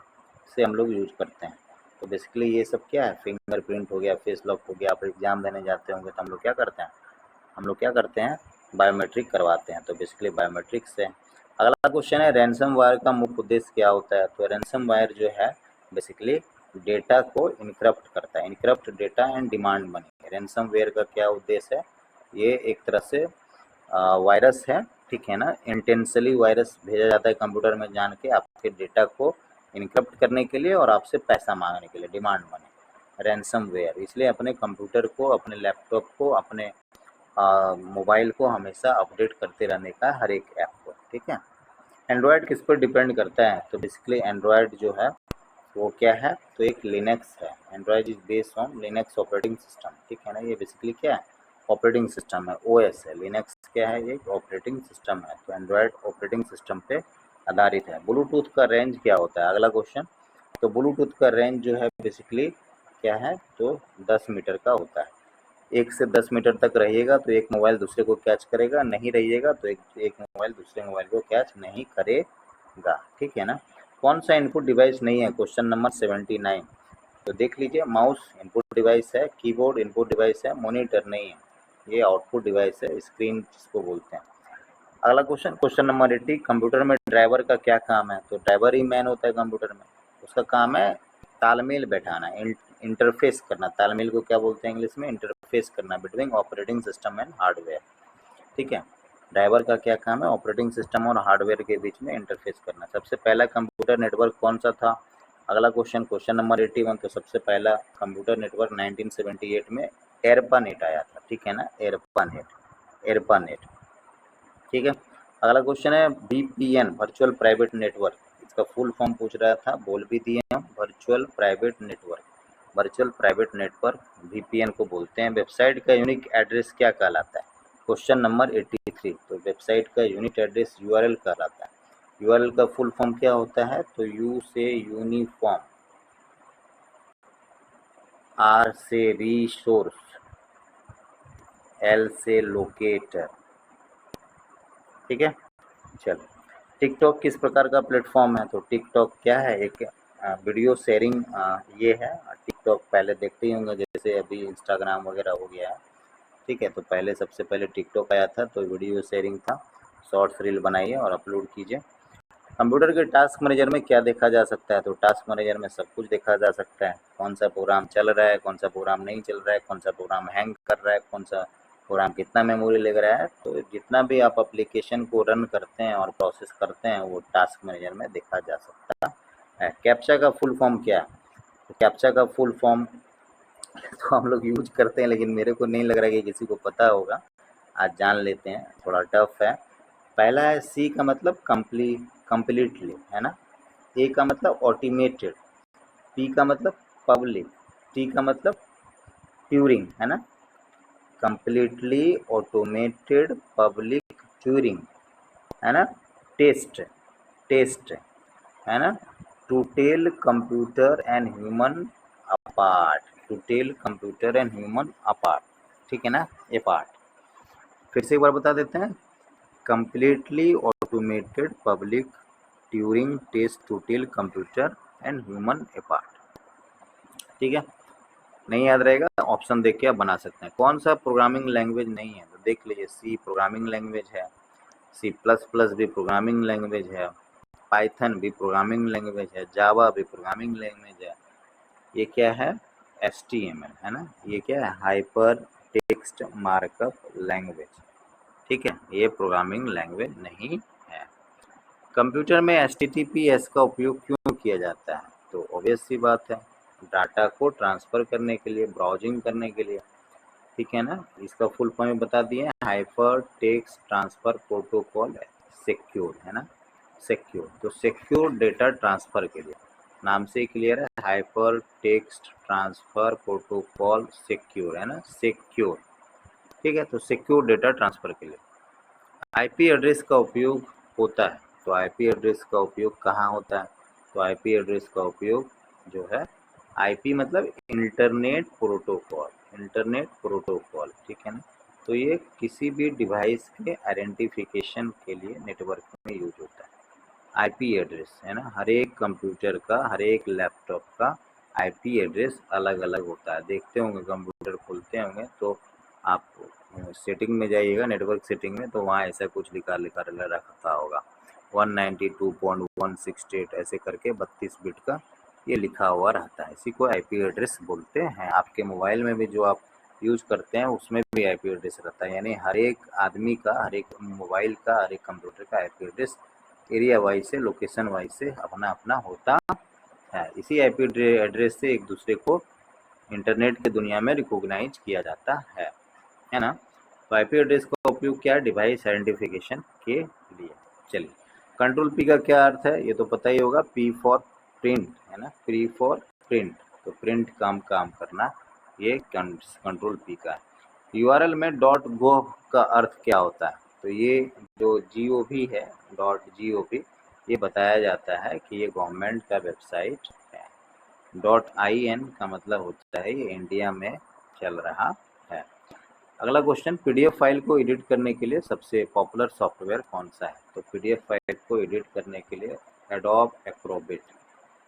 Speaker 1: से हम लोग यूज करते हैं? तो बेसिकली ये सब क्या है, फिंगरप्रिंट हो गया, फेस लॉक हो गया। आप एग्ज़ाम देने जाते होंगे तो हम लोग क्या करते हैं, बायोमेट्रिक करवाते हैं। तो बेसिकली बायोमेट्रिक से। अगला क्वेश्चन है रैंसम वायर का मुख्य उद्देश्य क्या होता है? तो रैंसम वायर जो है बेसिकली डेटा को इनक्रप्ट करता है, encrypt data and demand money. Ransomware का क्या उद्देश्य है? ये एक तरह से वायरस है, ठीक है ना, इंटेंशनली वायरस भेजा जाता है कंप्यूटर में जान के आपके डेटा को इनक्रप्ट करने के लिए और आपसे पैसा मांगने के लिए, डिमांड मनी, रैंसम वेयर। इसलिए अपने कंप्यूटर को, अपने लैपटॉप को, अपने मोबाइल को हमेशा अपडेट करते रहने का, हर एक ऐप को, ठीक है। एंड्रॉयड किस पर डिपेंड करता है? तो बेसिकली एंड्रॉयड जो है वो क्या है, तो एक लिनक्स है। Android is based on Linux operating system, ठीक है ना, ये बेसिकली क्या है, ऑपरेटिंग सिस्टम है, OS है। लिनक्स क्या है, एक ऑपरेटिंग सिस्टम है। तो एंड्रॉयड ऑपरेटिंग सिस्टम पे आधारित है। ब्लूटूथ का रेंज क्या होता है? अगला क्वेश्चन। तो ब्लूटूथ का रेंज जो है बेसिकली क्या है, तो 10 मीटर का होता है। 1 से 10 मीटर तक रहिएगा तो एक मोबाइल दूसरे को कैच करेगा, नहीं रहिएगा तो एक मोबाइल दूसरे मोबाइल को कैच नहीं करेगा, ठीक है ना। कौन सा इनपुट डिवाइस नहीं है? Question number 79। तो देख लीजिए, माउस इनपुट डिवाइस है, कीबोर्ड इनपुट डिवाइस है, मॉनिटर नहीं है, ये आउटपुट डिवाइस है, स्क्रीन जिसको बोलते हैं। अगला क्वेश्चन नंबर 80। कंप्यूटर में ड्राइवर का क्या काम है? तो ड्राइवर ही मैन होता है कंप्यूटर में, उसका काम है तालमेल बैठाना, इंटरफेस करना। तालमेल को क्या बोलते हैं इंग्लिश में? इंटरफेस करना between operating system and hardware, ठीक है। ड्राइवर का क्या काम है? ऑपरेटिंग सिस्टम और हार्डवेयर के बीच में इंटरफेस करना। सबसे पहला कंप्यूटर नेटवर्क कौन सा था? अगला क्वेश्चन नंबर 81। तो सबसे पहला कंप्यूटर नेटवर्क 1978 में एरपानेट आया था, ठीक है ना, एरपानेट, ठीक है। अगला क्वेश्चन है VPN, वर्चुअल प्राइवेट नेटवर्क, इसका फुल फॉर्म पूछ रहा था, बोल भी दिए हम, virtual private network. Virtual private network, VPN को बोलते हैं। वेबसाइट का यूनिक एड्रेस क्या कहलाता है? Question number 83। तो वेबसाइट का यूनिक एड्रेस यूआरएल कहलाता है। यूआरएल का फुल फॉर्म क्या होता है? तो यू से यूनिफॉर्म, आर से रिसोर्स, एल से लोकेटर। ठीक है, चलो। टिकटॉक किस प्रकार का प्लेटफॉर्म है? तो टिकटॉक क्या है? एक वीडियो शेयरिंग ये है। टिकटॉक पहले देखते ही होंगे, जैसे अभी इंस्टाग्राम वगैरह हो गया है। ठीक है, तो पहले सबसे पहले टिकटॉक आया था, तो वीडियो शेयरिंग था। शॉर्ट्स रील बनाइए और अपलोड कीजिए। कंप्यूटर के टास्क मैनेजर में क्या देखा जा सकता है? तो टास्क मैनेजर में सब कुछ देखा जा सकता है। कौन सा प्रोग्राम चल रहा है, कौन सा प्रोग्राम नहीं चल रहा है, कौन सा प्रोग्राम हैंग कर रहा है, कौन सा प्रोग्राम कितना मेमोरी ले रहा है। तो जितना भी आप एप्लीकेशन को रन करते हैं और प्रोसेस करते हैं, वो टास्क मैनेजर में देखा जा सकता है। कैप्चा का फुल फॉर्म क्या है? तो कैप्चा का फुल फॉर्म तो हम लोग यूज करते हैं, लेकिन मेरे को नहीं लग रहा है कि किसी को पता होगा। आज जान लेते हैं, थोड़ा टफ है। पहला है सी का मतलब कंप्लीटली, है ना। ए का मतलब ऑटोमेटेड, पी का मतलब पब्लिक, टी का मतलब ट्यूरिंग, है ना। कंप्लीटली ऑटोमेटेड पब्लिक ट्यूरिंग, है ना। टेस्ट, टेस्ट, है ना। To tell computer and human apart, to tell computer and human apart. ठीक है ना, ये पार्ट फिर से एक बार बता देते हैं। Completely automated public Turing test to tell computer and human apart. ठीक है, नहीं याद रहेगा, ऑप्शन देख के आप बना सकते हैं। कौन सा प्रोग्रामिंग लैंग्वेज नहीं है? तो देख लीजिए, सी प्रोग्रामिंग लैंग्वेज है, सी प्लस प्लस भी प्रोग्रामिंग लैंग्वेज है, पाइथन भी प्रोग्रामिंग लैंग्वेज है, जावा भी प्रोग्रामिंग लैंग्वेज है। ये क्या है? HTML, है ना। ये क्या है? Hyper text markup language. ठीक है, ये प्रोग्रामिंग लैंग्वेज नहीं है। कंप्यूटर में HTTPS का उपयोग क्यों किया जाता है? तो ऑब्वियस सी बात है, डाटा को ट्रांसफ़र करने के लिए, ब्राउजिंग करने के लिए। ठीक है ना, इसका फुल फॉर्म बता दिए, hyper text transfer protocol secure, है ना। सिक्योर, तो सिक्योर डेटा ट्रांसफ़र के लिए, नाम से क्लियर है, hyper text transfer protocol secure, है ना, सिक्योर। ठीक है, तो सिक्योर डेटा ट्रांसफ़र के लिए आईपी एड्रेस का उपयोग होता है। तो आईपी एड्रेस का उपयोग कहाँ होता है? तो आईपी एड्रेस का उपयोग जो है, आईपी मतलब इंटरनेट प्रोटोकॉल, इंटरनेट प्रोटोकॉल। ठीक है ना, तो ये किसी भी डिवाइस के आइडेंटिफिकेशन के लिए नेटवर्क में यूज होता है। आईपी एड्रेस, है ना, हर एक कंप्यूटर का, हर एक लैपटॉप का आईपी एड्रेस अलग अलग होता है। देखते होंगे, कंप्यूटर खोलते होंगे तो आप सेटिंग में जाइएगा, नेटवर्क सेटिंग में, तो वहाँ ऐसा कुछ लिखा लिखा रखा होगा, 192.168 ऐसे करके 32 बिट का ये लिखा हुआ रहता है। इसी को आईपी एड्रेस बोलते हैं। आपके मोबाइल में भी जो आप यूज करते हैं, उसमें भी आईपी एड्रेस रहता है। यानी हर एक आदमी का, हर एक मोबाइल का, हर एक कंप्यूटर का आईपी एड्रेस एरिया वाइज से, लोकेशन वाइज से अपना अपना होता है। इसी आईपी एड्रेस से एक दूसरे को इंटरनेट की दुनिया में रिकॉग्नाइज किया जाता है ना। तो आईपी एड्रेस का उपयोग क्या है? डिवाइस आइडेंटिफिकेशन के लिए। चलिए, कंट्रोल पी का क्या अर्थ है? ये तो पता ही होगा, पी फॉर प्रिंट, है ना, पी फॉर प्रिंट, तो प्रिंट काम करना, ये कंट्रोल पी का है। यूआरएल में .gov का अर्थ क्या होता है? तो ये जो GOV है, .gov, ये बताया जाता है कि ये गवर्नमेंट का वेबसाइट है। .in का मतलब होता है ये इंडिया में चल रहा है। अगला क्वेश्चन, पीडीएफ फाइल को एडिट करने के लिए सबसे पॉपुलर सॉफ्टवेयर कौन सा है? तो पीडीएफ फाइल को एडिट करने के लिए एडोब एक्रोबैट,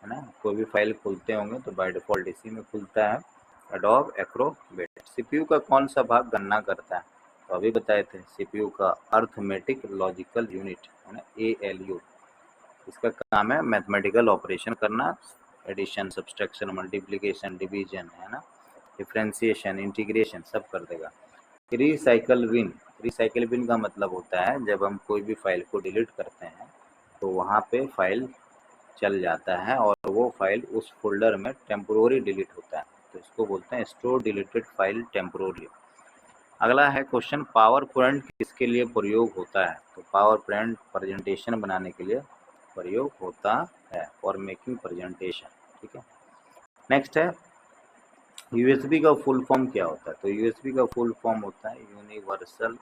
Speaker 1: है ना। कोई भी फाइल खोलते होंगे तो बाय डिफ़ॉल्ट इसी में खुलता है, एडोब एक्रोबैट। सीपीयू का कौन सा भाग गणना करता है? तो अभी बताए थे, सीपीयू का अर्थमेटिक लॉजिकल यूनिट, है ना, ALU। इसका काम है मैथमेटिकल ऑपरेशन करना, एडिशन, सब्सट्रैक्शन, मल्टीप्लिकेशन, डिवीजन, है ना, डिफ्रेंशिएशन, इंटीग्रेशन, सब कर देगा। रिसाइकल बिन, रिसाइकल बिन का मतलब होता है जब हम कोई भी फाइल को डिलीट करते हैं तो वहाँ पे फाइल चल जाता है और वो फाइल उस फोल्डर में टेम्पोररी डिलीट होता है, तो इसको बोलते हैं स्टोर डिलीटेड फाइल टेम्पोररी। अगला है क्वेश्चन, पावर पॉइंट किसके लिए प्रयोग होता है? तो पावर पॉइंट प्रेजेंटेशन बनाने के लिए प्रयोग होता है, फॉर मेकिंग प्रेजेंटेशन। ठीक है, नेक्स्ट है यूएसबी का फुल फॉर्म क्या होता है? तो यूएसबी का फुल फॉर्म होता है यूनिवर्सल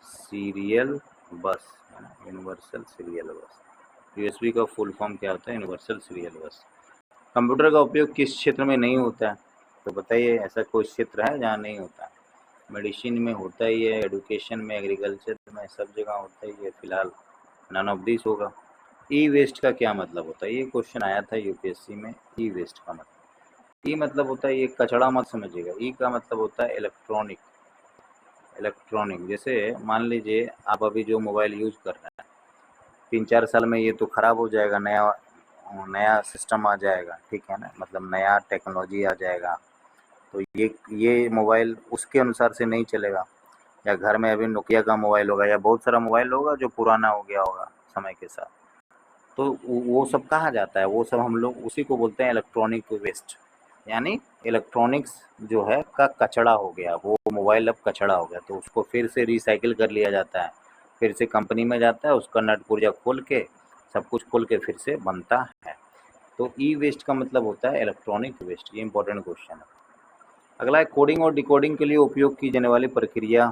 Speaker 1: सीरियल बस, है ना, यूनिवर्सल सीरियल बस। यूएसबी का फुल फॉर्म क्या होता है? यूनिवर्सल सीरियल बस। कंप्यूटर का उपयोग किस क्षेत्र में नहीं होता है? तो बताइए, ऐसा कोई क्षेत्र है जहाँ नहीं होता है? मेडिसिन में होता ही है, एडुकेशन में, एग्रीकल्चर में, सब जगह होता ही है। फिलहाल नन ऑफ दिस होगा। ई वेस्ट का क्या मतलब होता है? ये क्वेश्चन आया था यूपीएससी में। ई वेस्ट का मतलब, ई मतलब होता है, ये कचड़ा मत समझिएगा। ई का मतलब होता है इलेक्ट्रॉनिक। जैसे मान लीजिए आप अभी जो मोबाइल यूज कर रहे हैं, 3-4 साल में ये तो ख़राब हो जाएगा, नया सिस्टम आ जाएगा, ठीक है ना, मतलब नया टेक्नोलॉजी आ जाएगा। तो ये मोबाइल उसके अनुसार से नहीं चलेगा। या घर में अभी नोकिया का मोबाइल होगा, या बहुत सारा मोबाइल होगा जो पुराना हो गया होगा समय के साथ, तो वो सब कहाँ जाता है? वो सब हम लोग उसी को बोलते हैं इलेक्ट्रॉनिक वेस्ट। यानी इलेक्ट्रॉनिक्स जो है का कचड़ा हो गया, वो मोबाइल अब कचड़ा हो गया, तो उसको फिर से रिसाइकिल कर लिया जाता है, फिर से कंपनी में जाता है, उसका नट पुर्जा खोल के, सब कुछ खोल के फिर से बनता है। तो ई वेस्ट का मतलब होता है इलेक्ट्रॉनिक वेस्ट। ये इंपॉर्टेंट क्वेश्चन है। अगला है, कोडिंग और डिकोडिंग के लिए उपयोग की जाने वाली प्रक्रिया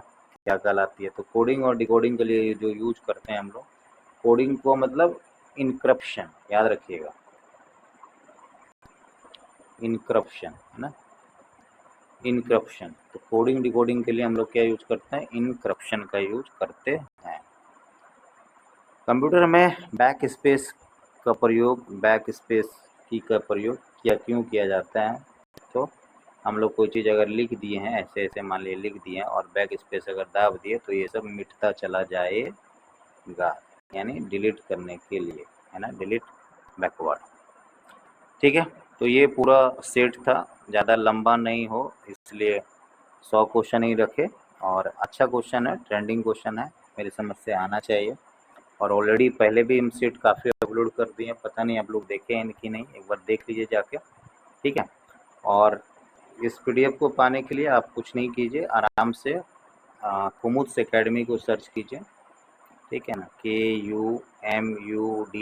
Speaker 1: क्या कहलाती है? तो कोडिंग और डिकोडिंग के लिए जो यूज करते हैं हम लोग, कोडिंग को मतलब इनक्रप्शन, याद रखिएगा, इनक्रप्शन, है ना, इनक्रप्शन। तो कोडिंग डिकोडिंग के लिए हम लोग क्या यूज करते हैं? इनक्रप्शन का यूज करते हैं। कंप्यूटर में बैक स्पेस का प्रयोग, बैक स्पेस की का प्रयोग क्यों किया जाता है? तो हम लोग कोई चीज़ अगर लिख दिए हैं, ऐसे ऐसे मान लीजिए लिख दिए हैं, और बैक स्पेस अगर दाब दिए तो ये सब मिटता चला जाएगा, यानी डिलीट करने के लिए, है ना, डिलीट बैकवर्ड। ठीक है, तो ये पूरा सेट था, ज़्यादा लंबा नहीं हो इसलिए 100 क्वेश्चन ही रखे। और अच्छा क्वेश्चन है, ट्रेंडिंग क्वेश्चन है, मेरी समझ से आना चाहिए। और ऑलरेडी पहले भी हम सेट काफ़ी अपलोड कर दिए हैं, पता नहीं आप लोग देखे हैं कि नहीं, एक बार देख लीजिए जाके, ठीक है। और इस पीडीएफ को पाने के लिए आप कुछ नहीं कीजिए, आराम से कुमुद्स एकेडमी को सर्च कीजिए, ठीक है ना, KUMUD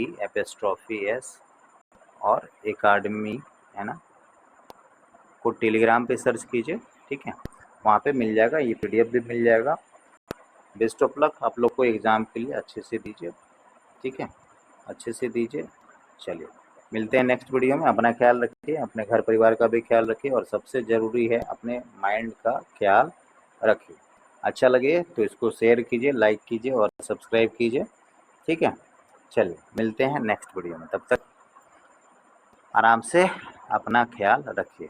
Speaker 1: और एकेडमी, है ना, को टेलीग्राम पे सर्च कीजिए, ठीक है, वहाँ पे मिल जाएगा, ये पीडीएफ भी मिल जाएगा। बेस्ट ऑफ लक आप लोग को एग्ज़ाम के लिए, अच्छे से दीजिए, ठीक है, अच्छे से दीजिए। चलिए, मिलते हैं नेक्स्ट वीडियो में। अपना ख्याल रखिए, अपने घर परिवार का भी ख्याल रखिए, और सबसे ज़रूरी है अपने माइंड का ख्याल रखिए। अच्छा लगे तो इसको शेयर कीजिए, लाइक कीजिए और सब्सक्राइब कीजिए, ठीक है। चलिए, मिलते हैं नेक्स्ट वीडियो में, तब तक आराम से अपना ख्याल रखिए।